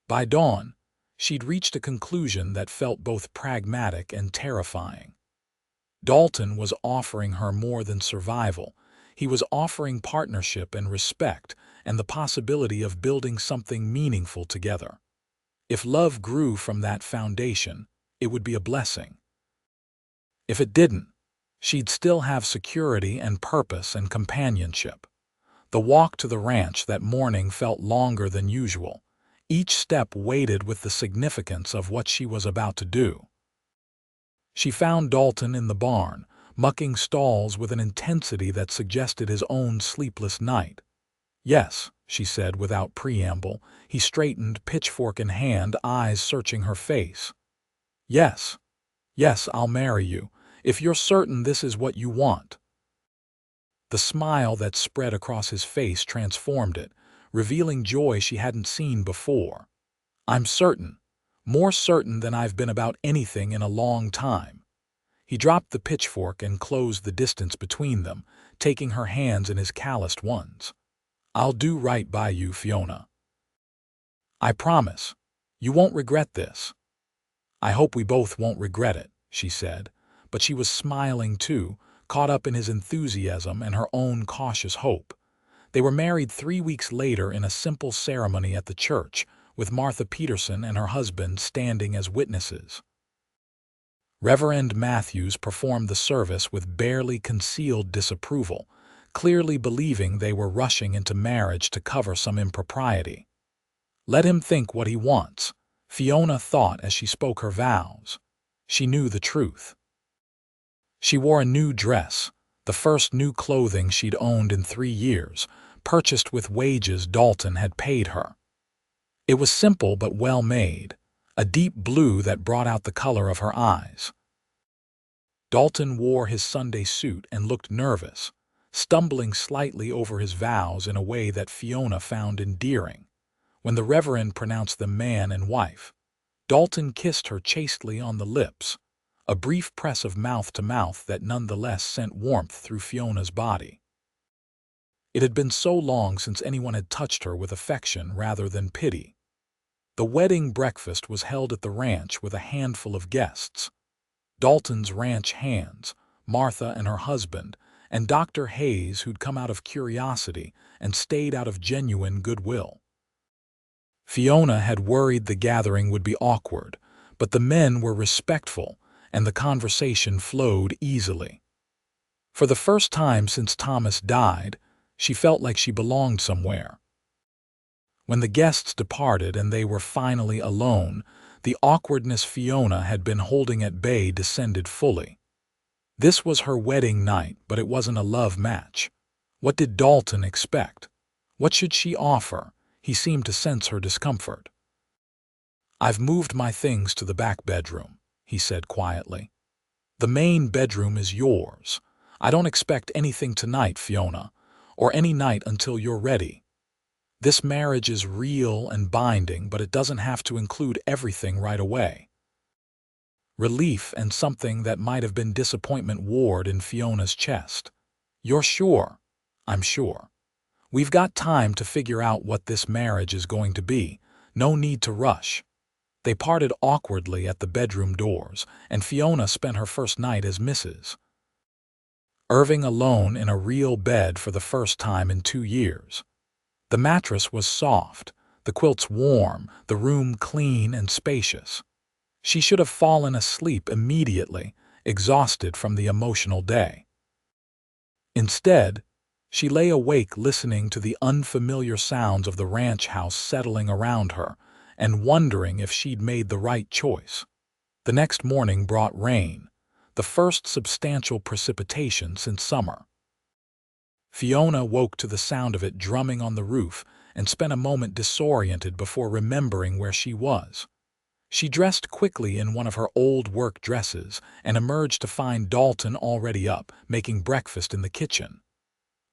By dawn, she'd reached a conclusion that felt both pragmatic and terrifying. Dalton was offering her more than survival. He was offering partnership and respect and the possibility of building something meaningful together. If love grew from that foundation, it would be a blessing. If it didn't, she'd still have security and purpose and companionship. The walk to the ranch that morning felt longer than usual, each step weighted with the significance of what she was about to do. She found Dalton in the barn, mucking stalls with an intensity that suggested his own sleepless night. "Yes," she said without preamble. He straightened, pitchfork in hand, eyes searching her face. "Yes, yes, I'll marry you, if you're certain this is what you want." The smile that spread across his face transformed it, revealing joy she hadn't seen before. "I'm certain, more certain than I've been about anything in a long time." He dropped the pitchfork and closed the distance between them, taking her hands in his calloused ones. "I'll do right by you, Fiona. I promise. You won't regret this." "I hope we both won't regret it," she said, but she was smiling too, caught up in his enthusiasm and her own cautious hope. They were married 3 weeks later in a simple ceremony at the church, with Martha Peterson and her husband standing as witnesses. Reverend Matthews performed the service with barely concealed disapproval, clearly believing they were rushing into marriage to cover some impropriety. Let him think what he wants, Fiona thought as she spoke her vows. She knew the truth. She wore a new dress, the first new clothing she'd owned in 3 years, purchased with wages Dalton had paid her. It was simple but well made, a deep blue that brought out the color of her eyes. Dalton wore his Sunday suit and looked nervous, stumbling slightly over his vows in a way that Fiona found endearing. When the Reverend pronounced them man and wife, Dalton kissed her chastely on the lips, a brief press of mouth to mouth that nonetheless sent warmth through Fiona's body. It had been so long since anyone had touched her with affection rather than pity. The wedding breakfast was held at the ranch with a handful of guests. Dalton's ranch hands, Martha and her husband, and Dr. Hayes, who'd come out of curiosity and stayed out of genuine goodwill. Fiona had worried the gathering would be awkward, but the men were respectful and the conversation flowed easily. For the first time since Thomas died, she felt like she belonged somewhere. When the guests departed and they were finally alone, the awkwardness Fiona had been holding at bay descended fully. This was her wedding night, but it wasn't a love match. What did Dalton expect? What should she offer? He seemed to sense her discomfort. "I've moved my things to the back bedroom," he said quietly. "The main bedroom is yours. I don't expect anything tonight, Fiona, or any night until you're ready. This marriage is real and binding, but it doesn't have to include everything right away." Relief and something that might have been disappointment warred in Fiona's chest. "You're sure?" "I'm sure. We've got time to figure out what this marriage is going to be. No need to rush." They parted awkwardly at the bedroom doors, and Fiona spent her first night as Mrs. Irving alone in a real bed for the first time in 2 years. The mattress was soft, the quilts warm, the room clean and spacious. She should have fallen asleep immediately, exhausted from the emotional day. Instead, she lay awake listening to the unfamiliar sounds of the ranch house settling around her and wondering if she'd made the right choice. The next morning brought rain, the first substantial precipitation since summer. Fiona woke to the sound of it drumming on the roof and spent a moment disoriented before remembering where she was. She dressed quickly in one of her old work dresses and emerged to find Dalton already up, making breakfast in the kitchen.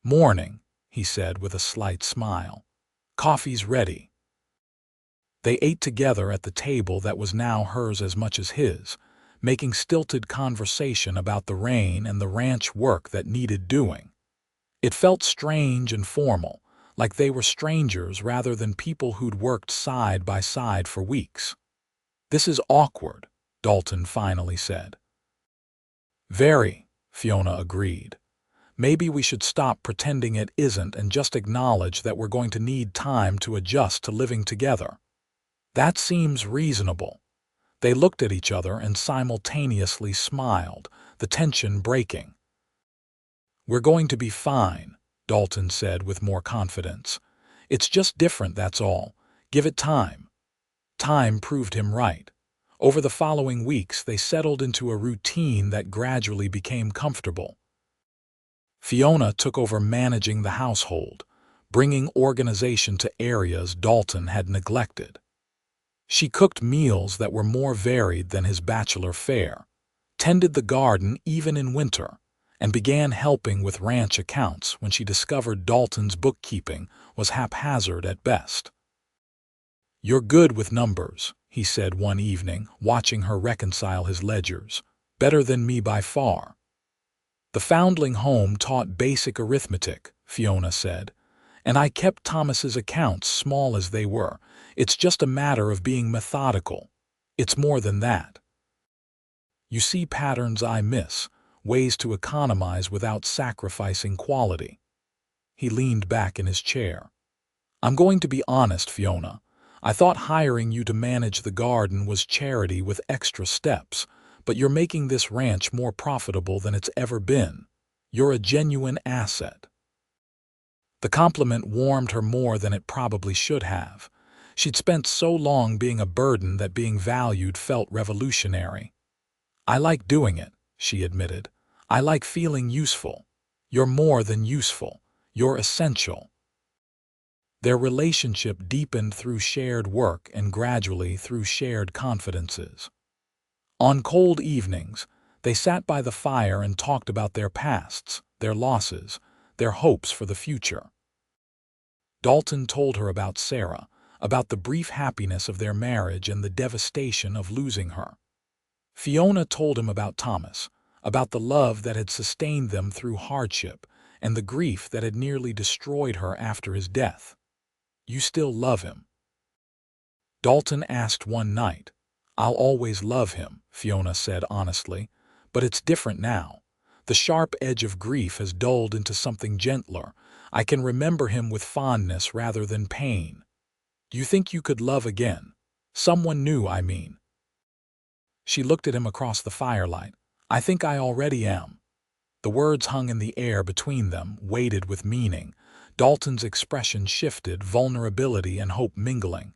"Morning," he said with a slight smile. "Coffee's ready." They ate together at the table that was now hers as much as his, making stilted conversation about the rain and the ranch work that needed doing. It felt strange and formal, like they were strangers rather than people who'd worked side by side for weeks. "This is awkward," Dalton finally said. "Very," Fiona agreed. "Maybe we should stop pretending it isn't and just acknowledge that we're going to need time to adjust to living together." That seems reasonable. They looked at each other and simultaneously smiled, the tension breaking. "We're going to be fine," Dalton said with more confidence. "It's just different, that's all. Give it time." Time proved him right. Over the following weeks, they settled into a routine that gradually became comfortable. Fiona took over managing the household, bringing organization to areas Dalton had neglected. She cooked meals that were more varied than his bachelor fare, tended the garden even in winter, and began helping with ranch accounts when she discovered Dalton's bookkeeping was haphazard at best. "You're good with numbers," he said one evening, watching her reconcile his ledgers. "Better than me by far." "The foundling home taught basic arithmetic," Fiona said, "and I kept Thomas's accounts small as they were. It's just a matter of being methodical. It's more than that. You see patterns I miss, ways to economize without sacrificing quality." He leaned back in his chair. "I'm going to be honest, Fiona. I thought hiring you to manage the garden was charity with extra steps, but you're making this ranch more profitable than it's ever been. You're a genuine asset." The compliment warmed her more than it probably should have. She'd spent so long being a burden that being valued felt revolutionary. "I like doing it," she admitted. "I like feeling useful." "You're more than useful. You're essential." Their relationship deepened through shared work and gradually through shared confidences. On cold evenings, they sat by the fire and talked about their pasts, their losses, their hopes for the future. Dalton told her about Sarah, about the brief happiness of their marriage and the devastation of losing her. Fiona told him about Thomas, about the love that had sustained them through hardship and the grief that had nearly destroyed her after his death. "You still love him?" Dalton asked one night. "I'll always love him," Fiona said honestly, "but it's different now. The sharp edge of grief has dulled into something gentler. I can remember him with fondness rather than pain." "Do you think you could love again? Someone new, I mean." She looked at him across the firelight. "I think I already am." The words hung in the air between them, weighted with meaning. Dalton's expression shifted, vulnerability and hope mingling.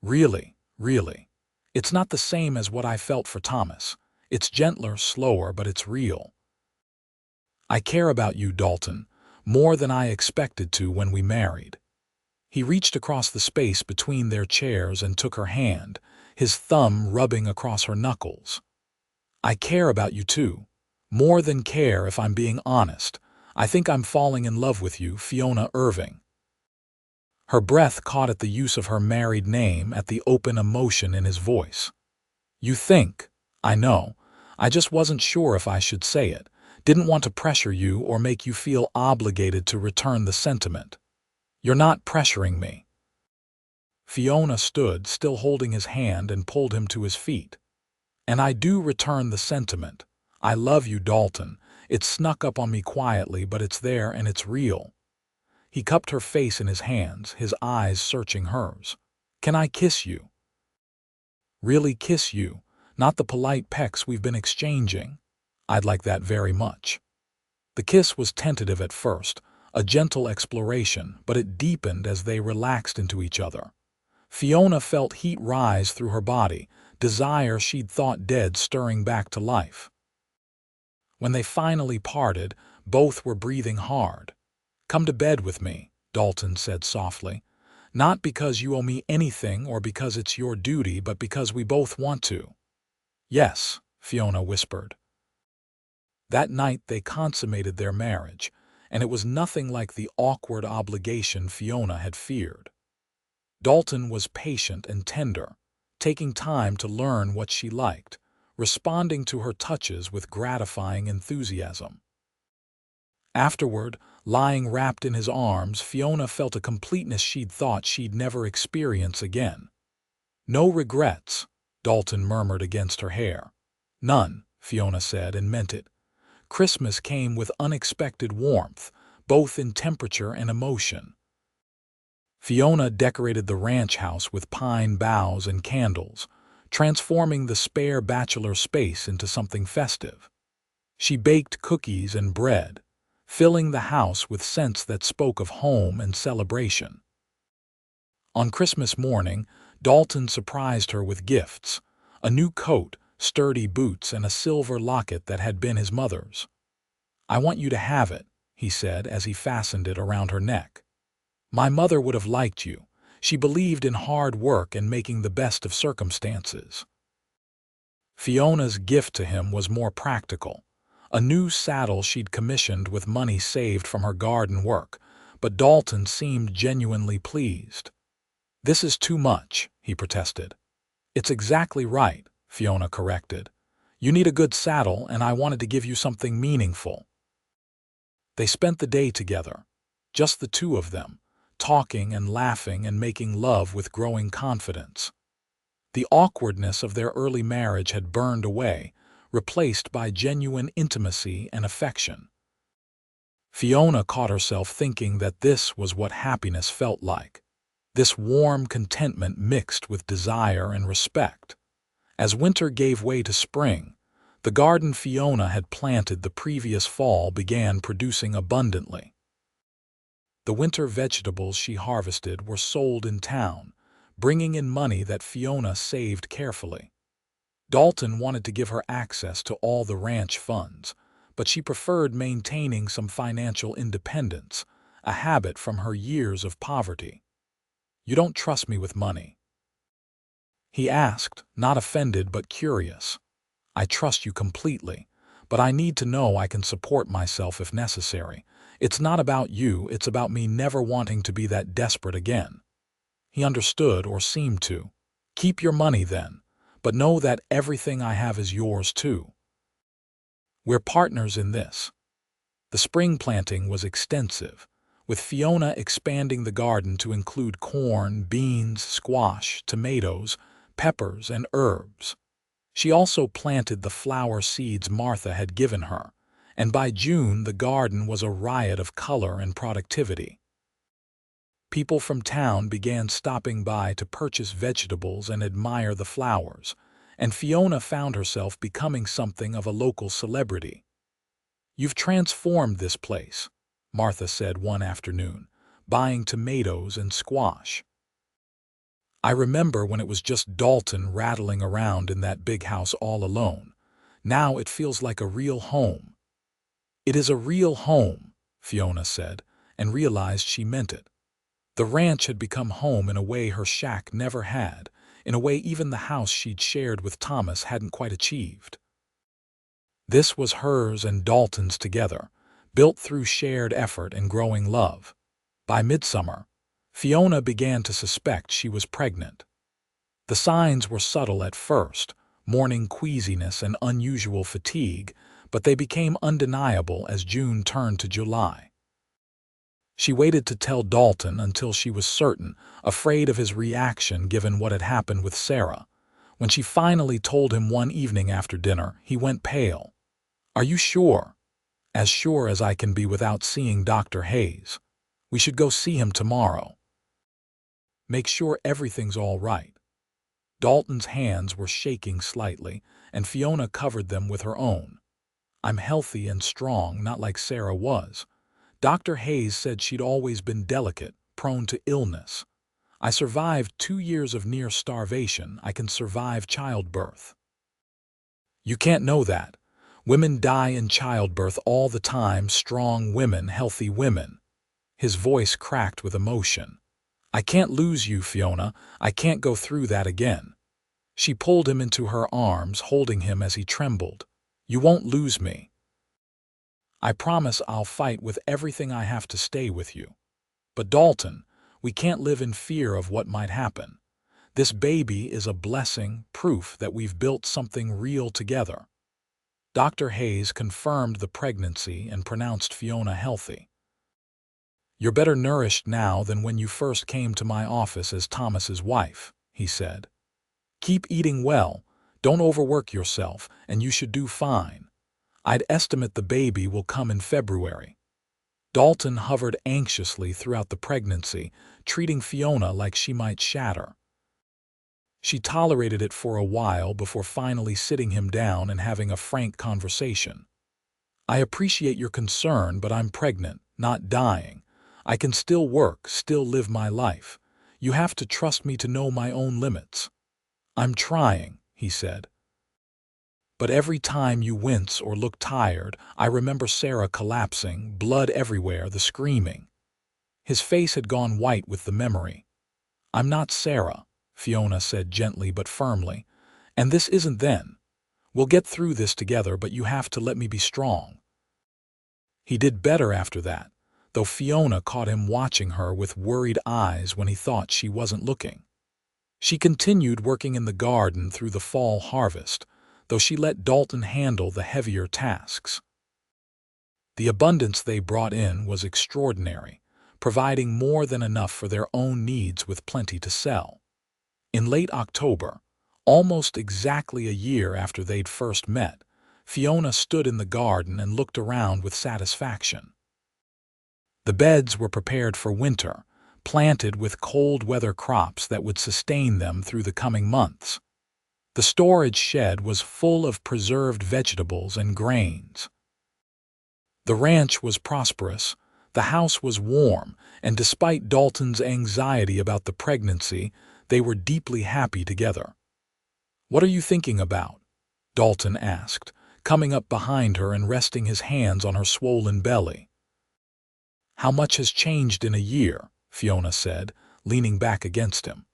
"Really, really. It's not the same as what I felt for Thomas. It's gentler, slower, but it's real. I care about you, Dalton, more than I expected to when we married." He reached across the space between their chairs and took her hand, his thumb rubbing across her knuckles. "I care about you too. More than care, if I'm being honest. I think I'm falling in love with you, Fiona Irving." Her breath caught at the use of her married name, at the open emotion in his voice. "You think? I know. I just wasn't sure if I should say it. Didn't want to pressure you or make you feel obligated to return the sentiment." "You're not pressuring me." Fiona stood, still holding his hand, and pulled him to his feet. "And I do return the sentiment. I love you, Dalton. It's snuck up on me quietly, but it's there and it's real." He cupped her face in his hands, his eyes searching hers. "Can I kiss you? Really kiss you, not the polite pecks we've been exchanging?" "I'd like that very much." The kiss was tentative at first, a gentle exploration, but it deepened as they relaxed into each other. Fiona felt heat rise through her body, desire she'd thought dead stirring back to life. When they finally parted, both were breathing hard. "Come to bed with me," Dalton said softly. "Not because you owe me anything or because it's your duty, but because we both want to." "Yes," Fiona whispered. That night they consummated their marriage, and it was nothing like the awkward obligation Fiona had feared. Dalton was patient and tender, taking time to learn what she liked, responding to her touches with gratifying enthusiasm. Afterward, lying wrapped in his arms, Fiona felt a completeness she'd thought she'd never experience again. "No regrets," Dalton murmured against her hair. "None," Fiona said, and meant it. Christmas came with unexpected warmth, both in temperature and emotion. Fiona decorated the ranch house with pine boughs and candles, transforming the spare bachelor space into something festive. She baked cookies and bread, filling the house with scents that spoke of home and celebration. On Christmas morning, Dalton surprised her with gifts, a new coat, sturdy boots, and a silver locket that had been his mother's. "I want you to have it," he said as he fastened it around her neck. "My mother would have liked you. She believed in hard work and making the best of circumstances." Fiona's gift to him was more practical, a new saddle she'd commissioned with money saved from her garden work, but Dalton seemed genuinely pleased. "This is too much," he protested. "It's exactly right," Fiona corrected. "You need a good saddle, and I wanted to give you something meaningful." They spent the day together, just the two of them, talking and laughing and making love with growing confidence. The awkwardness of their early marriage had burned away, replaced by genuine intimacy and affection. Fiona caught herself thinking that this was what happiness felt like, this warm contentment mixed with desire and respect. As winter gave way to spring, the garden Fiona had planted the previous fall began producing abundantly. The winter vegetables she harvested were sold in town, bringing in money that Fiona saved carefully. Dalton wanted to give her access to all the ranch funds, but she preferred maintaining some financial independence, a habit from her years of poverty. "You don't trust me with money?" he asked, not offended but curious. "I trust you completely, but I need to know I can support myself if necessary. It's not about you, it's about me never wanting to be that desperate again." He understood, or seemed to. "Keep your money then, but know that everything I have is yours too. We're partners in this." The spring planting was extensive, with Fiona expanding the garden to include corn, beans, squash, tomatoes, peppers, and herbs. She also planted the flower seeds Martha had given her, and by June the garden was a riot of color and productivity. People from town began stopping by to purchase vegetables and admire the flowers, and Fiona found herself becoming something of a local celebrity. "You've transformed this place," Martha said one afternoon, buying tomatoes and squash. "I remember when it was just Dalton rattling around in that big house all alone. Now it feels like a real home." "It is a real home," Fiona said, and realized she meant it. The ranch had become home in a way her shack never had, in a way even the house she'd shared with Thomas hadn't quite achieved. This was hers and Dalton's together, built through shared effort and growing love. By midsummer, Fiona began to suspect she was pregnant. The signs were subtle at first, morning queasiness and unusual fatigue, but they became undeniable as June turned to July. She waited to tell Dalton until she was certain, afraid of his reaction given what had happened with Sarah. When she finally told him one evening after dinner, he went pale. "Are you sure?" "As sure as I can be without seeing Dr. Hayes. We should go see him tomorrow. Make sure everything's all right." Dalton's hands were shaking slightly, and Fiona covered them with her own. "I'm healthy and strong, not like Sarah was. Dr. Hayes said she'd always been delicate, prone to illness. I survived 2 years of near starvation. I can survive childbirth." "You can't know that. Women die in childbirth all the time, strong women, healthy women." His voice cracked with emotion. "I can't lose you, Fiona. I can't go through that again." She pulled him into her arms, holding him as he trembled. "You won't lose me. I promise I'll fight with everything I have to stay with you. But Dalton, we can't live in fear of what might happen. This baby is a blessing, proof that we've built something real together." Dr. Hayes confirmed the pregnancy and pronounced Fiona healthy. "You're better nourished now than when you first came to my office as Thomas's wife," he said. "Keep eating well, don't overwork yourself, and you should do fine. I'd estimate the baby will come in February." Dalton hovered anxiously throughout the pregnancy, treating Fiona like she might shatter. She tolerated it for a while before finally sitting him down and having a frank conversation. "I appreciate your concern, but I'm pregnant, not dying. I can still work, still live my life. You have to trust me to know my own limits." "I'm trying," he said. "But every time you wince or look tired, I remember Sarah collapsing, blood everywhere, the screaming." His face had gone white with the memory. "I'm not Sarah," Fiona said gently but firmly, "and this isn't then. We'll get through this together, but you have to let me be strong." He did better after that, though Fiona caught him watching her with worried eyes when he thought she wasn't looking. She continued working in the garden through the fall harvest, though she let Dalton handle the heavier tasks. The abundance they brought in was extraordinary, providing more than enough for their own needs with plenty to sell. In late October, almost exactly a year after they'd first met, Fiona stood in the garden and looked around with satisfaction. The beds were prepared for winter, planted with cold weather crops that would sustain them through the coming months. The storage shed was full of preserved vegetables and grains. The ranch was prosperous, the house was warm, and despite Dalton's anxiety about the pregnancy, they were deeply happy together. "What are you thinking about?" Dalton asked, coming up behind her and resting his hands on her swollen belly. "How much has changed in a year," Fiona said, leaning back against him.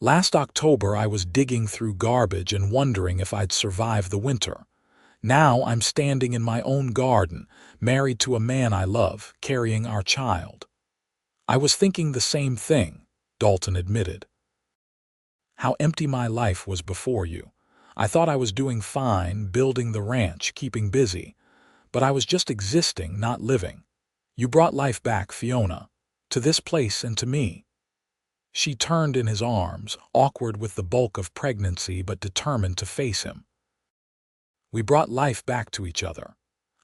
"Last October I was digging through garbage and wondering if I'd survive the winter. Now I'm standing in my own garden, married to a man I love, carrying our child." "I was thinking the same thing," Dalton admitted. "How empty my life was before you. I thought I was doing fine, building the ranch, keeping busy. But I was just existing, not living. You brought life back, Fiona, to this place and to me." She turned in his arms, awkward with the bulk of pregnancy but determined to face him. "We brought life back to each other.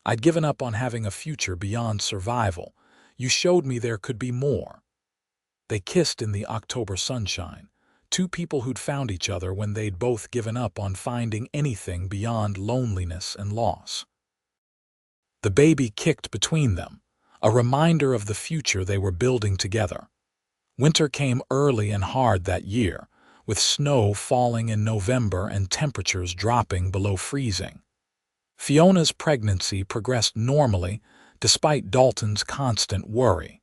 I'd given up on having a future beyond survival. You showed me there could be more." They kissed in the October sunshine, two people who'd found each other when they'd both given up on finding anything beyond loneliness and loss. The baby kicked between them, a reminder of the future they were building together. Winter came early and hard that year, with snow falling in November and temperatures dropping below freezing. Fiona's pregnancy progressed normally, despite Dalton's constant worry.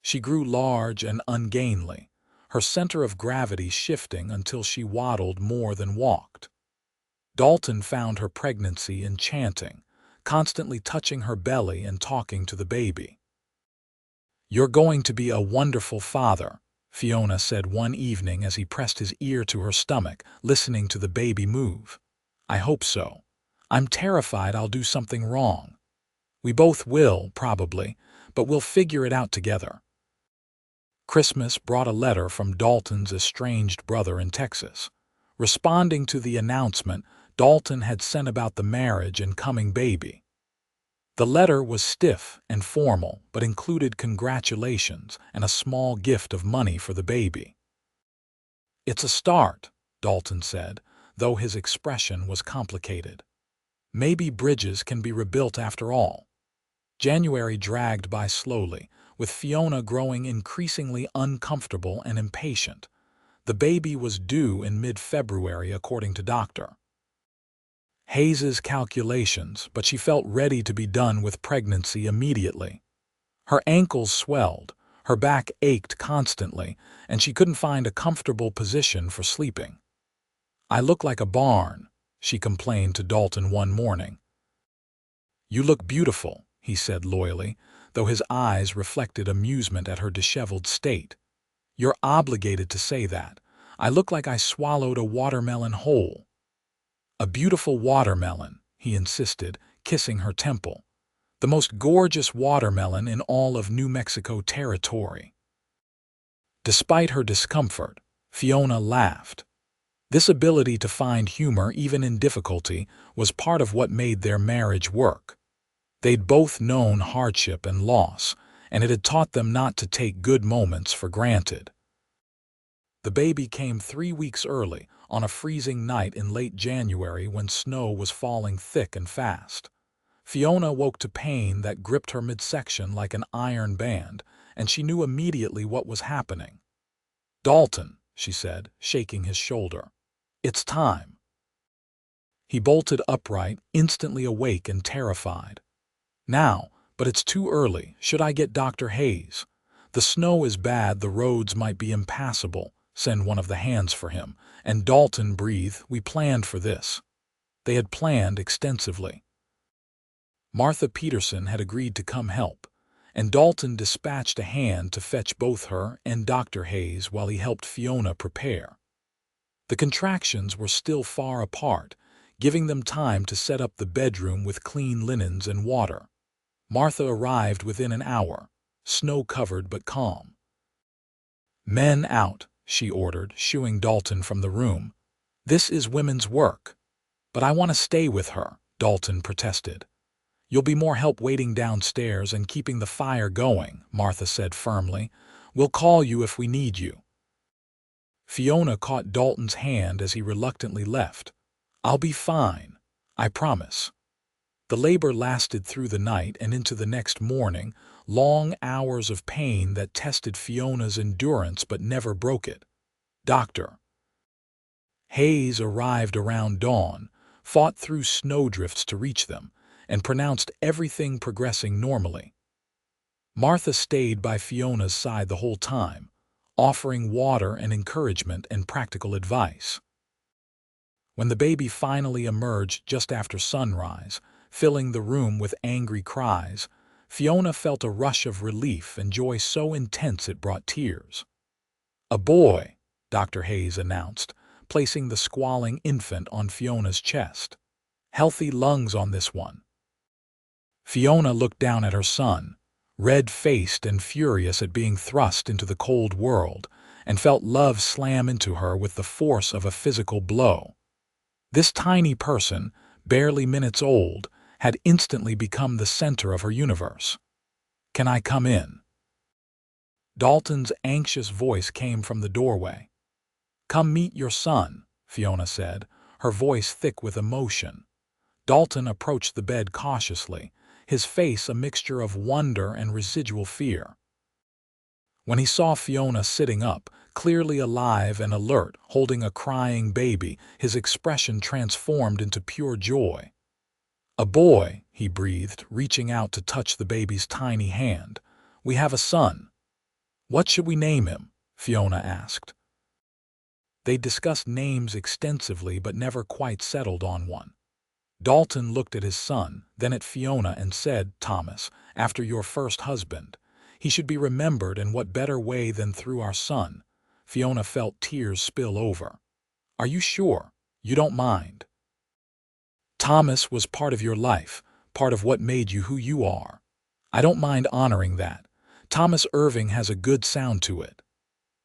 She grew large and ungainly, her center of gravity shifting until she waddled more than walked. Dalton found her pregnancy enchanting, constantly touching her belly and talking to the baby. "You're going to be a wonderful father," Fiona said one evening as he pressed his ear to her stomach, listening to the baby move. "I hope so. I'm terrified I'll do something wrong." "We both will, probably, but we'll figure it out together." Christmas brought a letter from Dalton's estranged brother in Texas. Responding to the announcement Dalton had sent about the marriage and coming baby. The letter was stiff and formal, but included congratulations and a small gift of money for the baby. "It's a start," Dalton said, though his expression was complicated. "Maybe bridges can be rebuilt after all." January dragged by slowly, with Fiona growing increasingly uncomfortable and impatient. The baby was due in mid-February, according to Dr. Hayes's calculations, but she felt ready to be done with pregnancy immediately. Her ankles swelled, her back ached constantly, and she couldn't find a comfortable position for sleeping. "I look like a barn," she complained to Dalton one morning. "You look beautiful," he said loyally, though his eyes reflected amusement at her disheveled state. "You're obligated to say that. I look like I swallowed a watermelon whole." "A beautiful watermelon," he insisted, kissing her temple. "The most gorgeous watermelon in all of New Mexico territory." Despite her discomfort, Fiona laughed. This ability to find humor even in difficulty was part of what made their marriage work. They'd both known hardship and loss, and it had taught them not to take good moments for granted. The baby came 3 weeks early, on a freezing night in late January when snow was falling thick and fast. Fiona woke to pain that gripped her midsection like an iron band, and she knew immediately what was happening. "Dalton," she said, shaking his shoulder. "It's time." He bolted upright, instantly awake and terrified. "Now, but it's too early. Should I get Dr. Hayes? The snow is bad, the roads might be impassable. Send one of the hands for him." And Dalton breathed. "We planned for this." They had planned extensively. Martha Peterson had agreed to come help, and Dalton dispatched a hand to fetch both her and Dr. Hayes while he helped Fiona prepare. The contractions were still far apart, giving them time to set up the bedroom with clean linens and water. Martha arrived within an hour, snow-covered but calm. "Men out," she ordered, shooing Dalton from the room. "This is women's work." "But I want to stay with her," Dalton protested. "You'll be more help waiting downstairs and keeping the fire going," Martha said firmly. "We'll call you if we need you." Fiona caught Dalton's hand as he reluctantly left. "I'll be fine, I promise." The labor lasted through the night and into the next morning, long hours of pain that tested Fiona's endurance but never broke it. Dr. Hayes arrived around dawn, fought through snowdrifts to reach them, and pronounced everything progressing normally. Martha stayed by Fiona's side the whole time, offering water and encouragement and practical advice. When the baby finally emerged just after sunrise, filling the room with angry cries, Fiona felt a rush of relief and joy so intense it brought tears. "A boy," Dr. Hayes announced, placing the squalling infant on Fiona's chest. "Healthy lungs on this one." Fiona looked down at her son, red-faced and furious at being thrust into the cold world, and felt love slam into her with the force of a physical blow. This tiny person, barely minutes old, had instantly become the center of her universe. "Can I come in?" Dalton's anxious voice came from the doorway. "Come meet your son," Fiona said, her voice thick with emotion. Dalton approached the bed cautiously, his face a mixture of wonder and residual fear. When he saw Fiona sitting up, clearly alive and alert, holding a crying baby, his expression transformed into pure joy. "A boy," he breathed, reaching out to touch the baby's tiny hand. "We have a son." "What should we name him?" Fiona asked. They discussed names extensively but never quite settled on one. Dalton looked at his son, then at Fiona and said, "Thomas, after your first husband. He should be remembered, and what better way than through our son?" Fiona felt tears spill over. "Are you sure? You don't mind?" "Thomas was part of your life, part of what made you who you are. I don't mind honoring that. Thomas Irving has a good sound to it."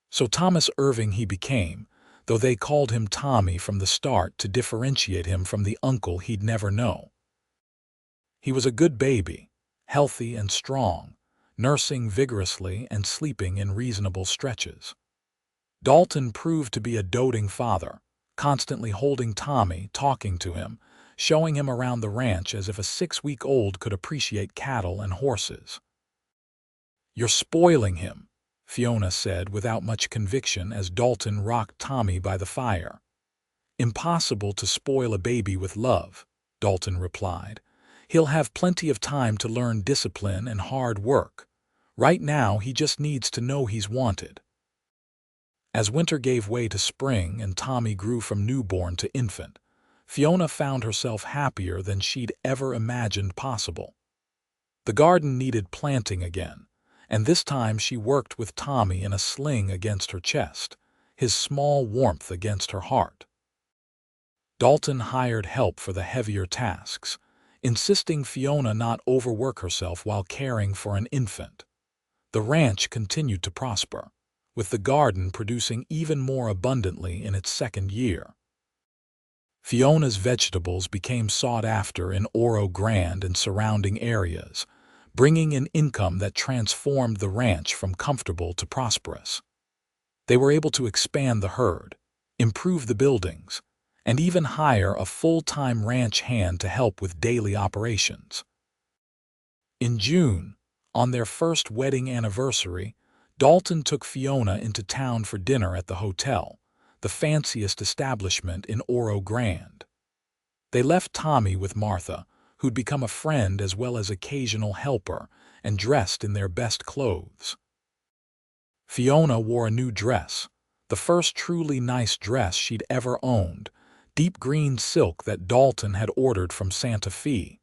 So Thomas Irving he became, though they called him Tommy from the start to differentiate him from the uncle he'd never know. He was a good baby, healthy and strong, nursing vigorously and sleeping in reasonable stretches. Dalton proved to be a doting father, constantly holding Tommy, talking to him, showing him around the ranch as if a 6-week-old could appreciate cattle and horses. "You're spoiling him," Fiona said without much conviction as Dalton rocked Tommy by the fire. "Impossible to spoil a baby with love," Dalton replied. "He'll have plenty of time to learn discipline and hard work. Right now he just needs to know he's wanted." As winter gave way to spring and Tommy grew from newborn to infant, Fiona found herself happier than she'd ever imagined possible. The garden needed planting again, and this time she worked with Tommy in a sling against her chest, his small warmth against her heart. Dalton hired help for the heavier tasks, insisting Fiona not overwork herself while caring for an infant. The ranch continued to prosper, with the garden producing even more abundantly in its second year. Fiona's vegetables became sought after in Oro Grande and surrounding areas, bringing an income that transformed the ranch from comfortable to prosperous. They were able to expand the herd, improve the buildings, and even hire a full-time ranch hand to help with daily operations. In June, on their first wedding anniversary, Dalton took Fiona into town for dinner at the hotel, the fanciest establishment in Oro Grande. They left Tommy with Martha, who'd become a friend as well as occasional helper, and dressed in their best clothes. Fiona wore a new dress, the first truly nice dress she'd ever owned, deep green silk that Dalton had ordered from Santa Fe.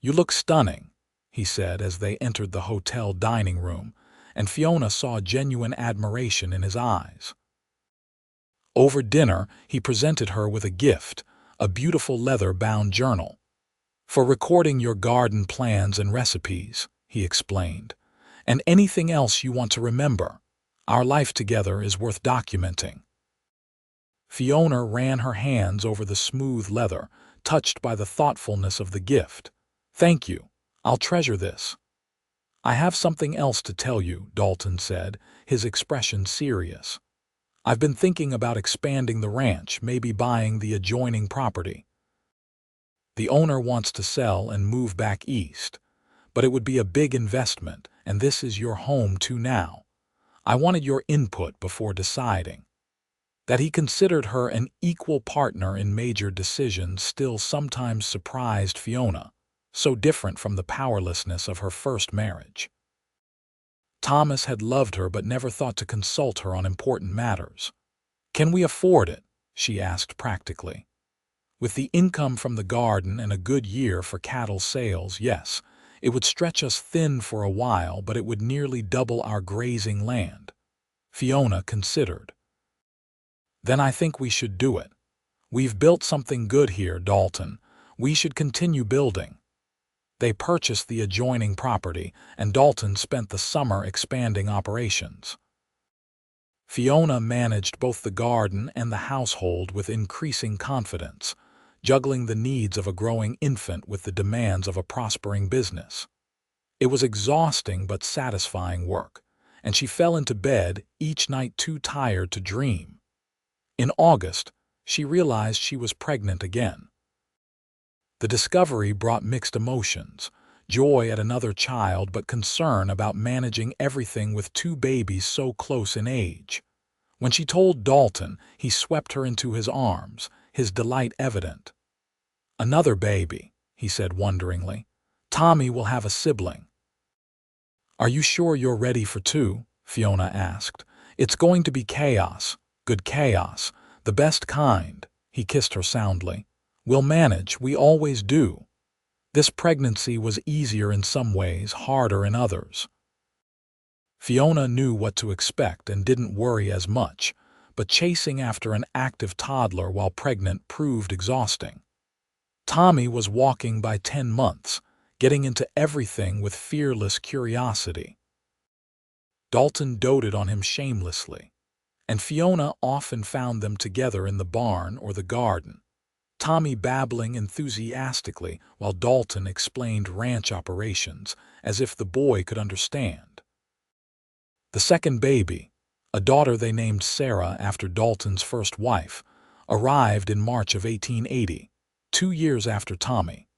"You look stunning," he said as they entered the hotel dining room, and Fiona saw genuine admiration in his eyes. Over dinner, he presented her with a gift, a beautiful leather-bound journal. "For recording your garden plans and recipes," he explained, "and anything else you want to remember. Our life together is worth documenting." Fiona ran her hands over the smooth leather, touched by the thoughtfulness of the gift. "Thank you. I'll treasure this." "I have something else to tell you," Dalton said, his expression serious. "I've been thinking about expanding the ranch, maybe buying the adjoining property. The owner wants to sell and move back east, but it would be a big investment, and this is your home too now. I wanted your input before deciding." That he considered her an equal partner in major decisions still sometimes surprised Fiona, so different from the powerlessness of her first marriage. Thomas had loved her but never thought to consult her on important matters. "Can we afford it?" she asked practically. "With the income from the garden and a good year for cattle sales, yes, it would stretch us thin for a while, but it would nearly double our grazing land." Fiona considered. "Then I think we should do it. We've built something good here, Dalton. We should continue building." They purchased the adjoining property, and Dalton spent the summer expanding operations. Fiona managed both the garden and the household with increasing confidence, juggling the needs of a growing infant with the demands of a prospering business. It was exhausting but satisfying work, and she fell into bed each night too tired to dream. In August, she realized she was pregnant again. The discovery brought mixed emotions, joy at another child but concern about managing everything with two babies so close in age. When she told Dalton, he swept her into his arms, his delight evident. "Another baby," he said wonderingly. "Tommy will have a sibling." "Are you sure you're ready for two?" Fiona asked. "It's going to be chaos. Good chaos, the best kind." He kissed her soundly. "We'll manage, we always do." This pregnancy was easier in some ways, harder in others. Fiona knew what to expect and didn't worry as much, but chasing after an active toddler while pregnant proved exhausting. Tommy was walking by 10 months, getting into everything with fearless curiosity. Dalton doted on him shamelessly, and Fiona often found them together in the barn or the garden, Tommy babbling enthusiastically while Dalton explained ranch operations as if the boy could understand. The second baby, a daughter they named Sarah after Dalton's first wife, arrived in March of 1880, 2 years after Tommy.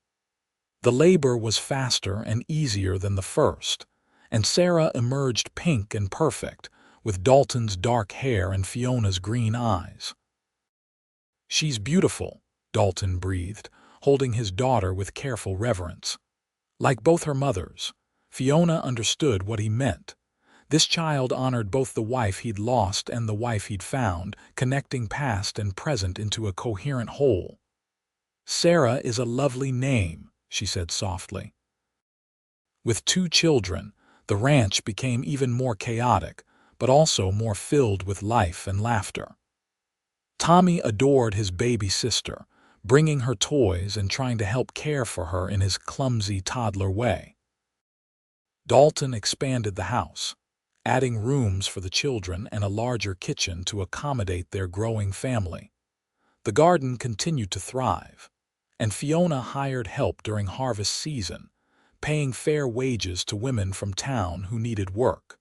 The labor was faster and easier than the first, and Sarah emerged pink and perfect, with Dalton's dark hair and Fiona's green eyes. "She's beautiful," Dalton breathed, holding his daughter with careful reverence. Like both her mothers, Fiona understood what he meant. This child honored both the wife he'd lost and the wife he'd found, connecting past and present into a coherent whole. "Sarah is a lovely name," she said softly. With 2 children, the ranch became even more chaotic, but also more filled with life and laughter. Tommy adored his baby sister, bringing her toys and trying to help care for her in his clumsy toddler way. Dalton expanded the house, adding rooms for the children and a larger kitchen to accommodate their growing family. The garden continued to thrive, and Fiona hired help during harvest season, paying fair wages to women from town who needed work.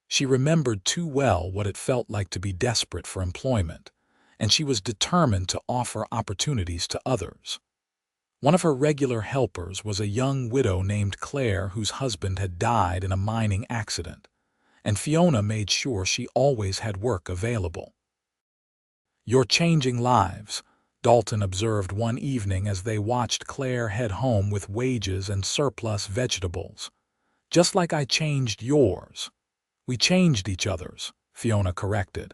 She remembered too well what it felt like to be desperate for employment, and she was determined to offer opportunities to others. One of her regular helpers was a young widow named Claire whose husband had died in a mining accident, and Fiona made sure she always had work available. "You're changing lives," Dalton observed one evening as they watched Claire head home with wages and surplus vegetables. "Just like I changed yours." "We changed each other's," Fiona corrected.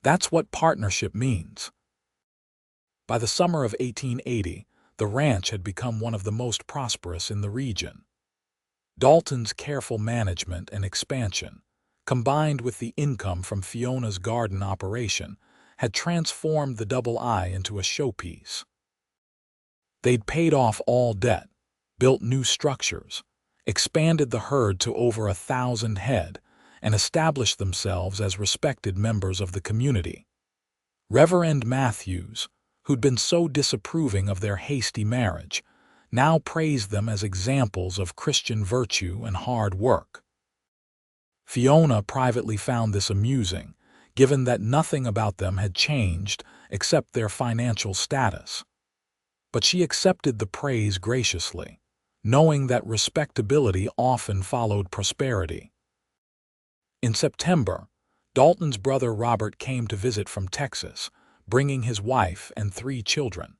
"That's what partnership means." By the summer of 1880, the ranch had become one of the most prosperous in the region. Dalton's careful management and expansion, combined with the income from Fiona's garden operation, had transformed the Double I into a showpiece. They'd paid off all debt, built new structures, expanded the herd to over 1,000 head, and established themselves as respected members of the community. Reverend Matthews, who'd been so disapproving of their hasty marriage, now praised them as examples of Christian virtue and hard work. Fiona privately found this amusing, given that nothing about them had changed except their financial status. But she accepted the praise graciously, knowing that respectability often followed prosperity. In September, Dalton's brother Robert came to visit from Texas, bringing his wife and 3 children.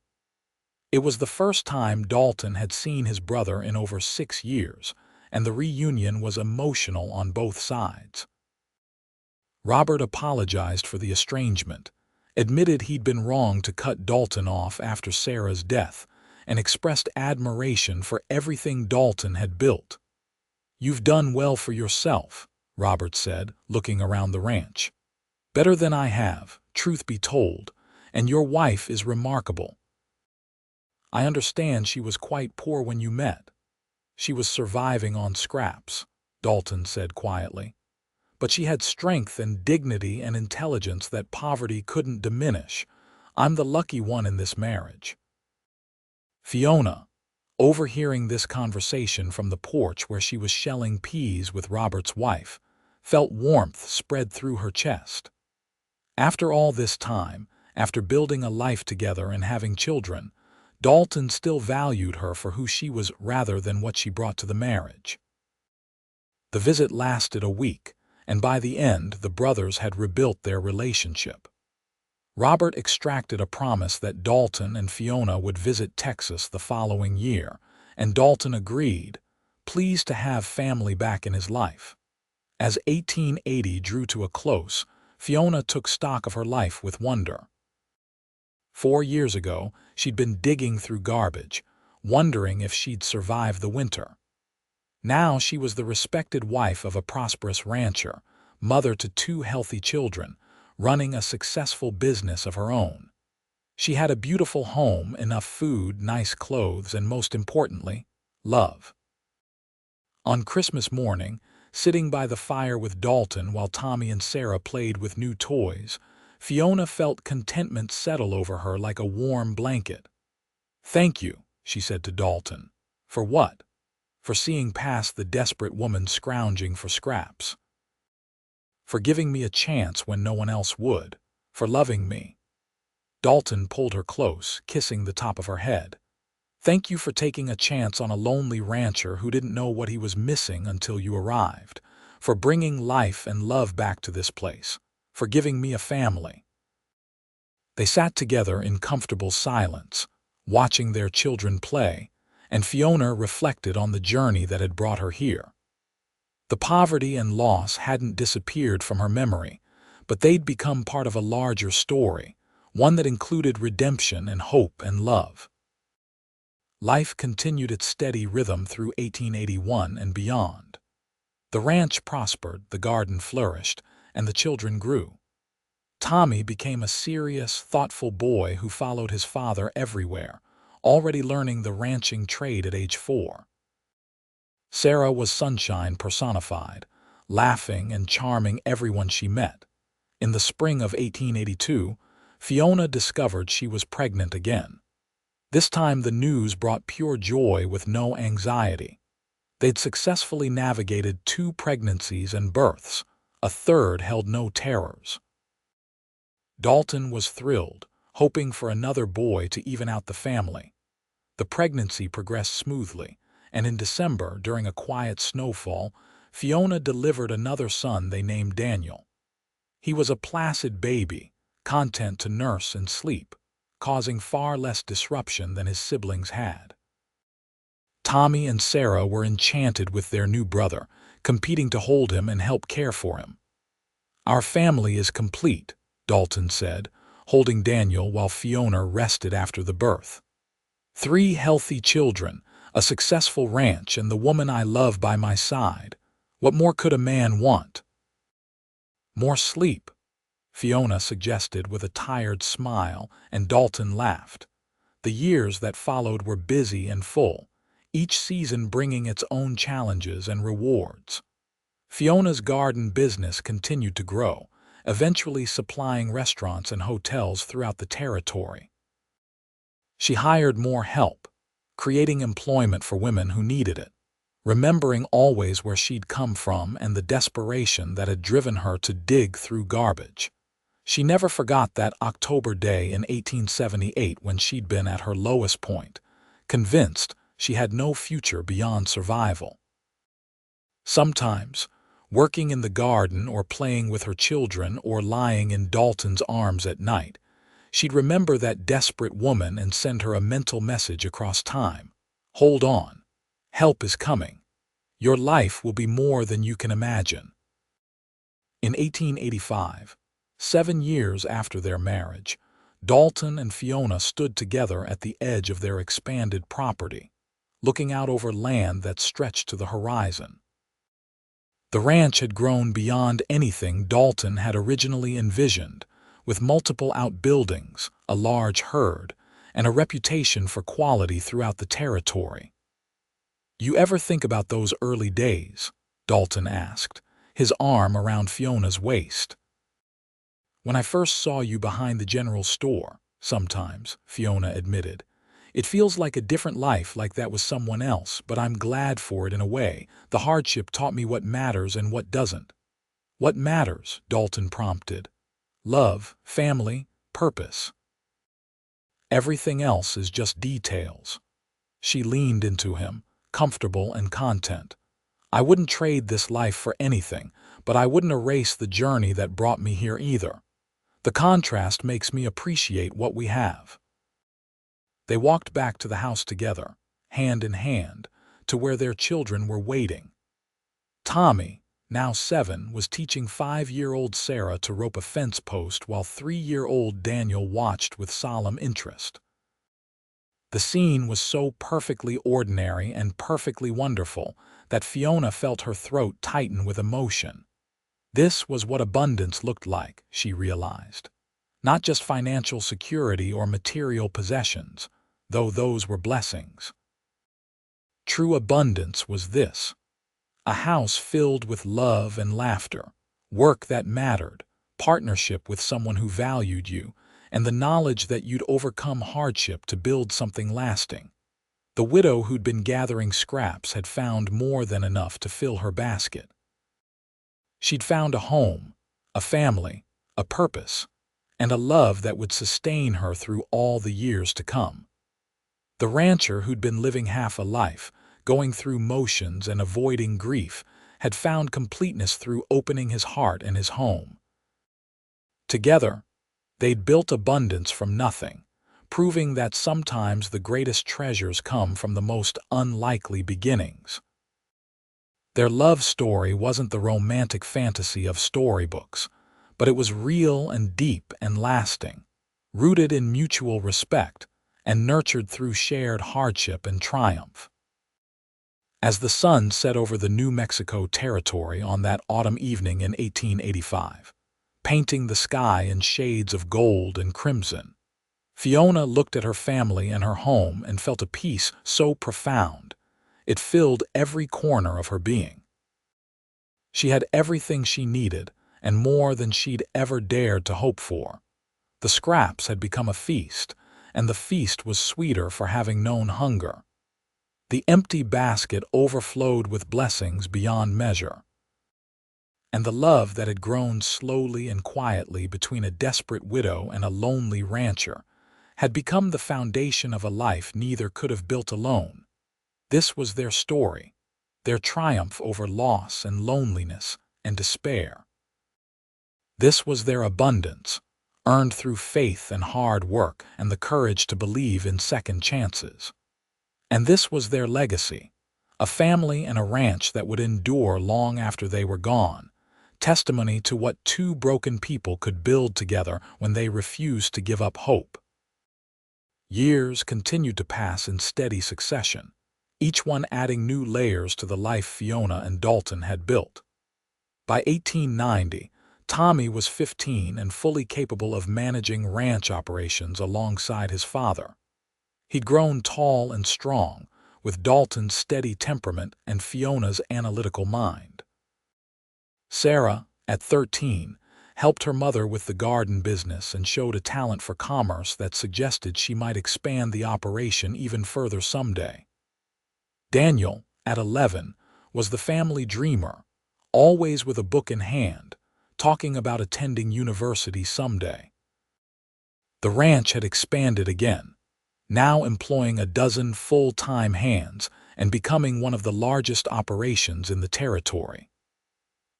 It was the first time Dalton had seen his brother in over 6 years, and the reunion was emotional on both sides. Robert apologized for the estrangement, admitted he'd been wrong to cut Dalton off after Sarah's death, and expressed admiration for everything Dalton had built. "You've done well for yourself," Robert said, looking around the ranch. "Better than I have, truth be told, and your wife is remarkable." "I understand she was quite poor when you met." "She was surviving on scraps," Dalton said quietly. "But she had strength and dignity and intelligence that poverty couldn't diminish. I'm the lucky one in this marriage." Fiona, overhearing this conversation from the porch where she was shelling peas with Robert's wife, felt warmth spread through her chest. After all this time, after building a life together and having children, Dalton still valued her for who she was rather than what she brought to the marriage. The visit lasted a week, and by the end the brothers had rebuilt their relationship. Robert extracted a promise that Dalton and Fiona would visit Texas the following year, and Dalton agreed, pleased to have family back in his life. As 1880 drew to a close, Fiona took stock of her life with wonder. 4 years ago, she'd been digging through garbage, wondering if she'd survive the winter. Now she was the respected wife of a prosperous rancher, mother to 2 healthy children, running a successful business of her own. She had a beautiful home, enough food, nice clothes, and most importantly, love. On Christmas morning, sitting by the fire with Dalton while Tommy and Sarah played with new toys, Fiona felt contentment settle over her like a warm blanket. "Thank you," she said to Dalton. "For what?" "For seeing past the desperate woman scrounging for scraps. For giving me a chance when no one else would. For loving me." Dalton pulled her close, kissing the top of her head. "Thank you for taking a chance on a lonely rancher who didn't know what he was missing until you arrived. For bringing life and love back to this place. For giving me a family." They sat together in comfortable silence, watching their children play, and Fiona reflected on the journey that had brought her here. The poverty and loss hadn't disappeared from her memory, but they'd become part of a larger story, one that included redemption and hope and love. Life continued its steady rhythm through 1881 and beyond. The ranch prospered, the garden flourished, and the children grew. Tommy became a serious, thoughtful boy who followed his father everywhere, already learning the ranching trade at age 4. Sarah was sunshine personified, laughing and charming everyone she met. In the spring of 1882, Fiona discovered she was pregnant again. This time the news brought pure joy with no anxiety. They'd successfully navigated 2 pregnancies and births. A third held no terrors. Dalton was thrilled, hoping for another boy to even out the family. The pregnancy progressed smoothly, and in December, during a quiet snowfall, Fiona delivered another son they named Daniel. He was a placid baby, content to nurse and sleep, causing far less disruption than his siblings had. Tommy and Sarah were enchanted with their new brother, competing to hold him and help care for him. "Our family is complete," Dalton said, holding Daniel while Fiona rested after the birth. "3 healthy children, a successful ranch, and the woman I love by my side. What more could a man want?" "More sleep," Fiona suggested with a tired smile, and Dalton laughed. The years that followed were busy and full, each season bringing its own challenges and rewards. Fiona's garden business continued to grow, eventually supplying restaurants and hotels throughout the territory. She hired more help, creating employment for women who needed it, remembering always where she'd come from and the desperation that had driven her to dig through garbage. She never forgot that October day in 1878 when she'd been at her lowest point, convinced she had no future beyond survival. Sometimes, working in the garden or playing with her children or lying in Dalton's arms at night, she'd remember that desperate woman and send her a mental message across time. "Hold on. Help is coming. Your life will be more than you can imagine." In 1885, 7 years after their marriage, Dalton and Fiona stood together at the edge of their expanded property, looking out over land that stretched to the horizon. The ranch had grown beyond anything Dalton had originally envisioned, with multiple outbuildings, a large herd, and a reputation for quality throughout the territory. "You ever think about those early days?" Dalton asked, his arm around Fiona's waist. "When I first saw you behind the general store, sometimes," Fiona admitted. "It feels like a different life, like that was someone else, but I'm glad for it in a way. The hardship taught me what matters and what doesn't." "What matters?" Dalton prompted. "Love, family, purpose. Everything else is just details." She leaned into him, comfortable and content. "I wouldn't trade this life for anything, but I wouldn't erase the journey that brought me here either. The contrast makes me appreciate what we have." They walked back to the house together, hand in hand, to where their children were waiting. Tommy, now 7, was teaching 5-year-old Sarah to rope a fence post while 3-year-old Daniel watched with solemn interest. The scene was so perfectly ordinary and perfectly wonderful that Fiona felt her throat tighten with emotion. This was what abundance looked like, she realized. Not just financial security or material possessions, though those were blessings. True abundance was this: a house filled with love and laughter, work that mattered, partnership with someone who valued you, and the knowledge that you'd overcome hardship to build something lasting. The widow who'd been gathering scraps had found more than enough to fill her basket. She'd found a home, a family, a purpose, and a love that would sustain her through all the years to come. The rancher who'd been living half a life, going through motions and avoiding grief, had found completeness through opening his heart and his home. Together, they'd built abundance from nothing, proving that sometimes the greatest treasures come from the most unlikely beginnings. Their love story wasn't the romantic fantasy of storybooks, but it was real and deep and lasting, rooted in mutual respect and nurtured through shared hardship and triumph. As the sun set over the New Mexico territory on that autumn evening in 1885, painting the sky in shades of gold and crimson, Fiona looked at her family and her home and felt a peace so profound it filled every corner of her being. She had everything she needed, and more than she'd ever dared to hope for. The scraps had become a feast, and the feast was sweeter for having known hunger. The empty basket overflowed with blessings beyond measure. And the love that had grown slowly and quietly between a desperate widow and a lonely rancher had become the foundation of a life neither could have built alone. This was their story, their triumph over loss and loneliness and despair. This was their abundance, earned through faith and hard work and the courage to believe in second chances. And this was their legacy, a family and a ranch that would endure long after they were gone, testimony to what two broken people could build together when they refused to give up hope. Years continued to pass in steady succession, each one adding new layers to the life Fiona and Dalton had built. By 1890, Tommy was 15 and fully capable of managing ranch operations alongside his father. He'd grown tall and strong, with Dalton's steady temperament and Fiona's analytical mind. Sarah, at 13, helped her mother with the garden business and showed a talent for commerce that suggested she might expand the operation even further someday. Daniel, at 11, was the family dreamer, always with a book in hand, talking about attending university someday. The ranch had expanded again, now employing a dozen full-time hands and becoming one of the largest operations in the territory.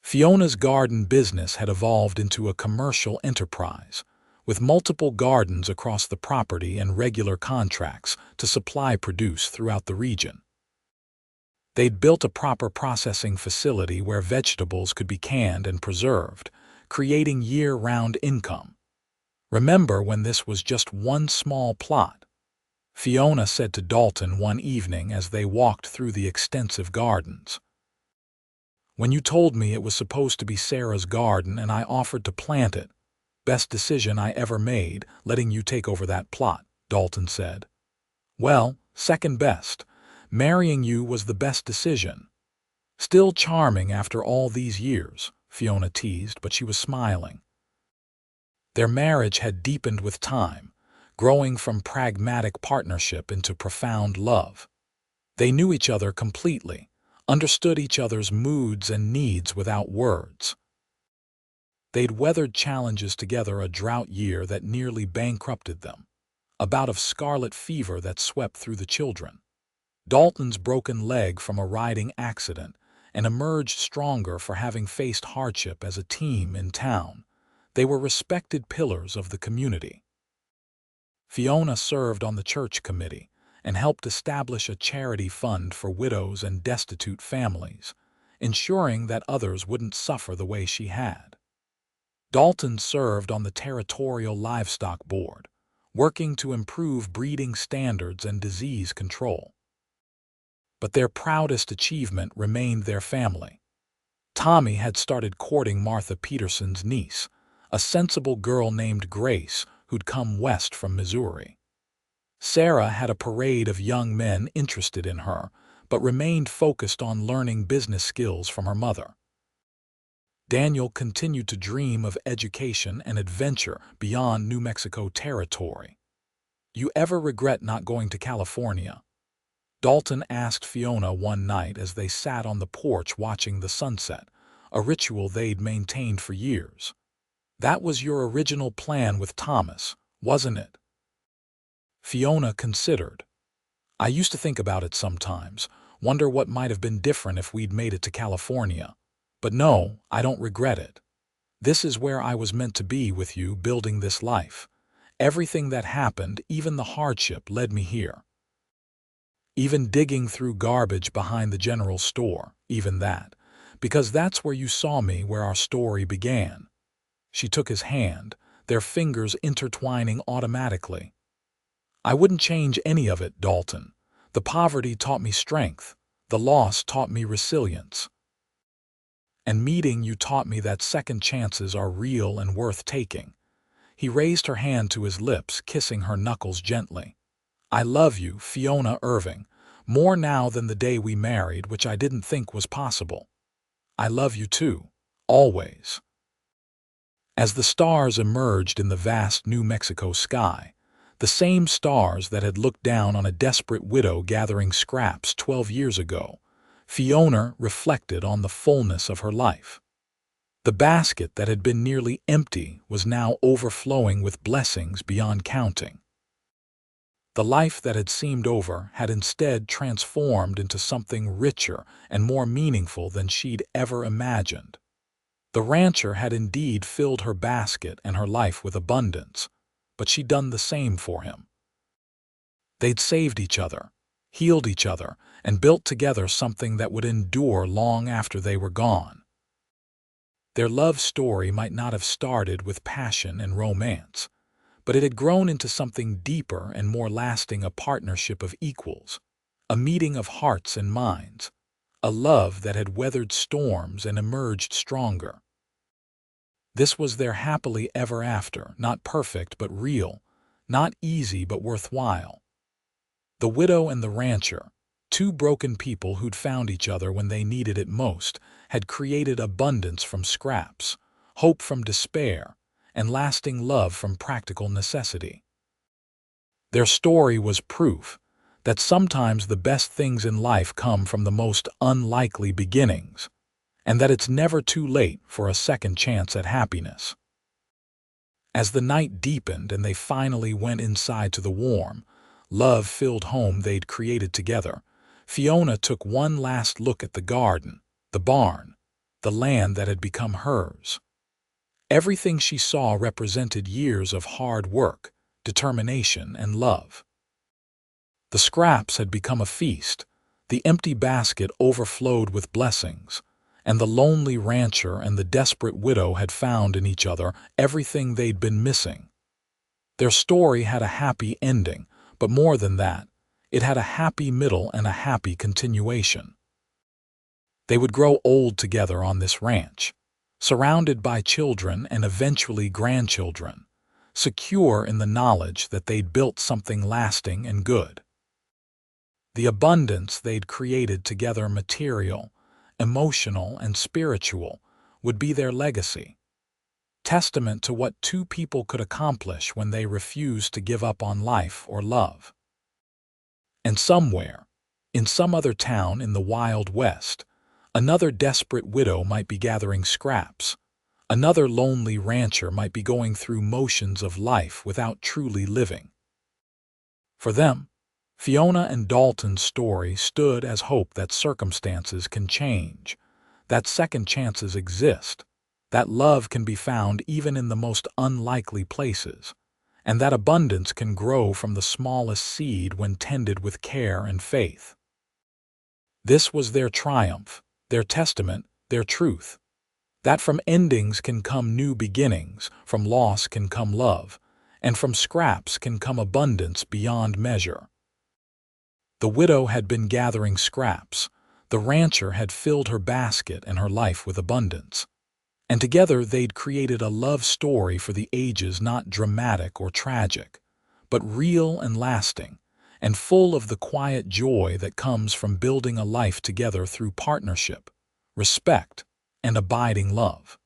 Fiona's garden business had evolved into a commercial enterprise, with multiple gardens across the property and regular contracts to supply produce throughout the region. They'd built a proper processing facility where vegetables could be canned and preserved, creating year-round income. "Remember when this was just one small plot?" Fiona said to Dalton one evening as they walked through the extensive gardens. "When you told me it was supposed to be Sarah's garden and I offered to plant it, best decision I ever made, letting you take over that plot," Dalton said. "Well, second best. Marrying you was the best decision." "Still charming after all these years," Fiona teased, but she was smiling. Their marriage had deepened with time, growing from pragmatic partnership into profound love. They knew each other completely, understood each other's moods and needs without words. They'd weathered challenges together: a drought year that nearly bankrupted them, a bout of scarlet fever that swept through the children, Dalton's broken leg from a riding accident, and emerged stronger for having faced hardship as a team in town. They were respected pillars of the community. Fiona served on the church committee and helped establish a charity fund for widows and destitute families, ensuring that others wouldn't suffer the way she had. Dalton served on the territorial livestock board, working to improve breeding standards and disease control. But their proudest achievement remained their family. Tommy had started courting Martha Peterson's niece, a sensible girl named Grace who'd come west from Missouri. Sarah had a parade of young men interested in her, but remained focused on learning business skills from her mother. Daniel continued to dream of education and adventure beyond New Mexico territory. "You ever regret not going to California?" Dalton asked Fiona one night as they sat on the porch watching the sunset, a ritual they'd maintained for years. "That was your original plan with Thomas, wasn't it?" Fiona considered. "I used to think about it sometimes, wonder what might have been different if we'd made it to California. But no, I don't regret it. This is where I was meant to be with you, building this life. Everything that happened, even the hardship, led me here. Even digging through garbage behind the general store, even that, because that's where you saw me, where our story began." She took his hand, their fingers intertwining automatically. "I wouldn't change any of it, Dalton. The poverty taught me strength. The loss taught me resilience. And meeting you taught me that second chances are real and worth taking." He raised her hand to his lips, kissing her knuckles gently. "I love you, Fiona Irving, more now than the day we married, which I didn't think was possible. I love you too, always." As the stars emerged in the vast New Mexico sky, The same stars that had looked down on a desperate widow gathering scraps 12 years ago. Fiona reflected on the fullness of her life. The basket that had been nearly empty was now overflowing with blessings beyond counting. The life that had seemed over had instead transformed into something richer and more meaningful than she'd ever imagined. The rancher had indeed filled her basket and her life with abundance, but she'd done the same for him. They'd saved each other, healed each other, and built together something that would endure long after they were gone. Their love story might not have started with passion and romance, but it had grown into something deeper and more lasting, a partnership of equals, a meeting of hearts and minds, a love that had weathered storms and emerged stronger. This was their happily ever after, not perfect but real, not easy but worthwhile. The widow and the rancher, two broken people who'd found each other when they needed it most, had created abundance from scraps, hope from despair, and lasting love from practical necessity. Their story was proof that sometimes the best things in life come from the most unlikely beginnings, and that it's never too late for a second chance at happiness. As the night deepened and they finally went inside to the warm, love-filled home they'd created together, Fiona took one last look at the garden, the barn, the land that had become hers. Everything she saw represented years of hard work, determination, and love. The scraps had become a feast, the empty basket overflowed with blessings, and the lonely rancher and the desperate widow had found in each other everything they'd been missing. Their story had a happy ending, but more than that, it had a happy middle and a happy continuation. They would grow old together on this ranch, surrounded by children and eventually grandchildren, secure in the knowledge that they'd built something lasting and good. The abundance they'd created together, material, emotional, and spiritual, would be their legacy, testament to what two people could accomplish when they refused to give up on life or love. And somewhere, in some other town in the Wild West, another desperate widow might be gathering scraps. Another lonely rancher might be going through motions of life without truly living. For them, Fiona and Dalton's story stood as hope that circumstances can change, that second chances exist, that love can be found even in the most unlikely places, and that abundance can grow from the smallest seed when tended with care and faith. This was their triumph, their testament, their truth. That from endings can come new beginnings, from loss can come love, and from scraps can come abundance beyond measure. The widow had been gathering scraps, the rancher had filled her basket and her life with abundance, and together they'd created a love story for the ages, not dramatic or tragic, but real and lasting, and full of the quiet joy that comes from building a life together through partnership, respect, and abiding love.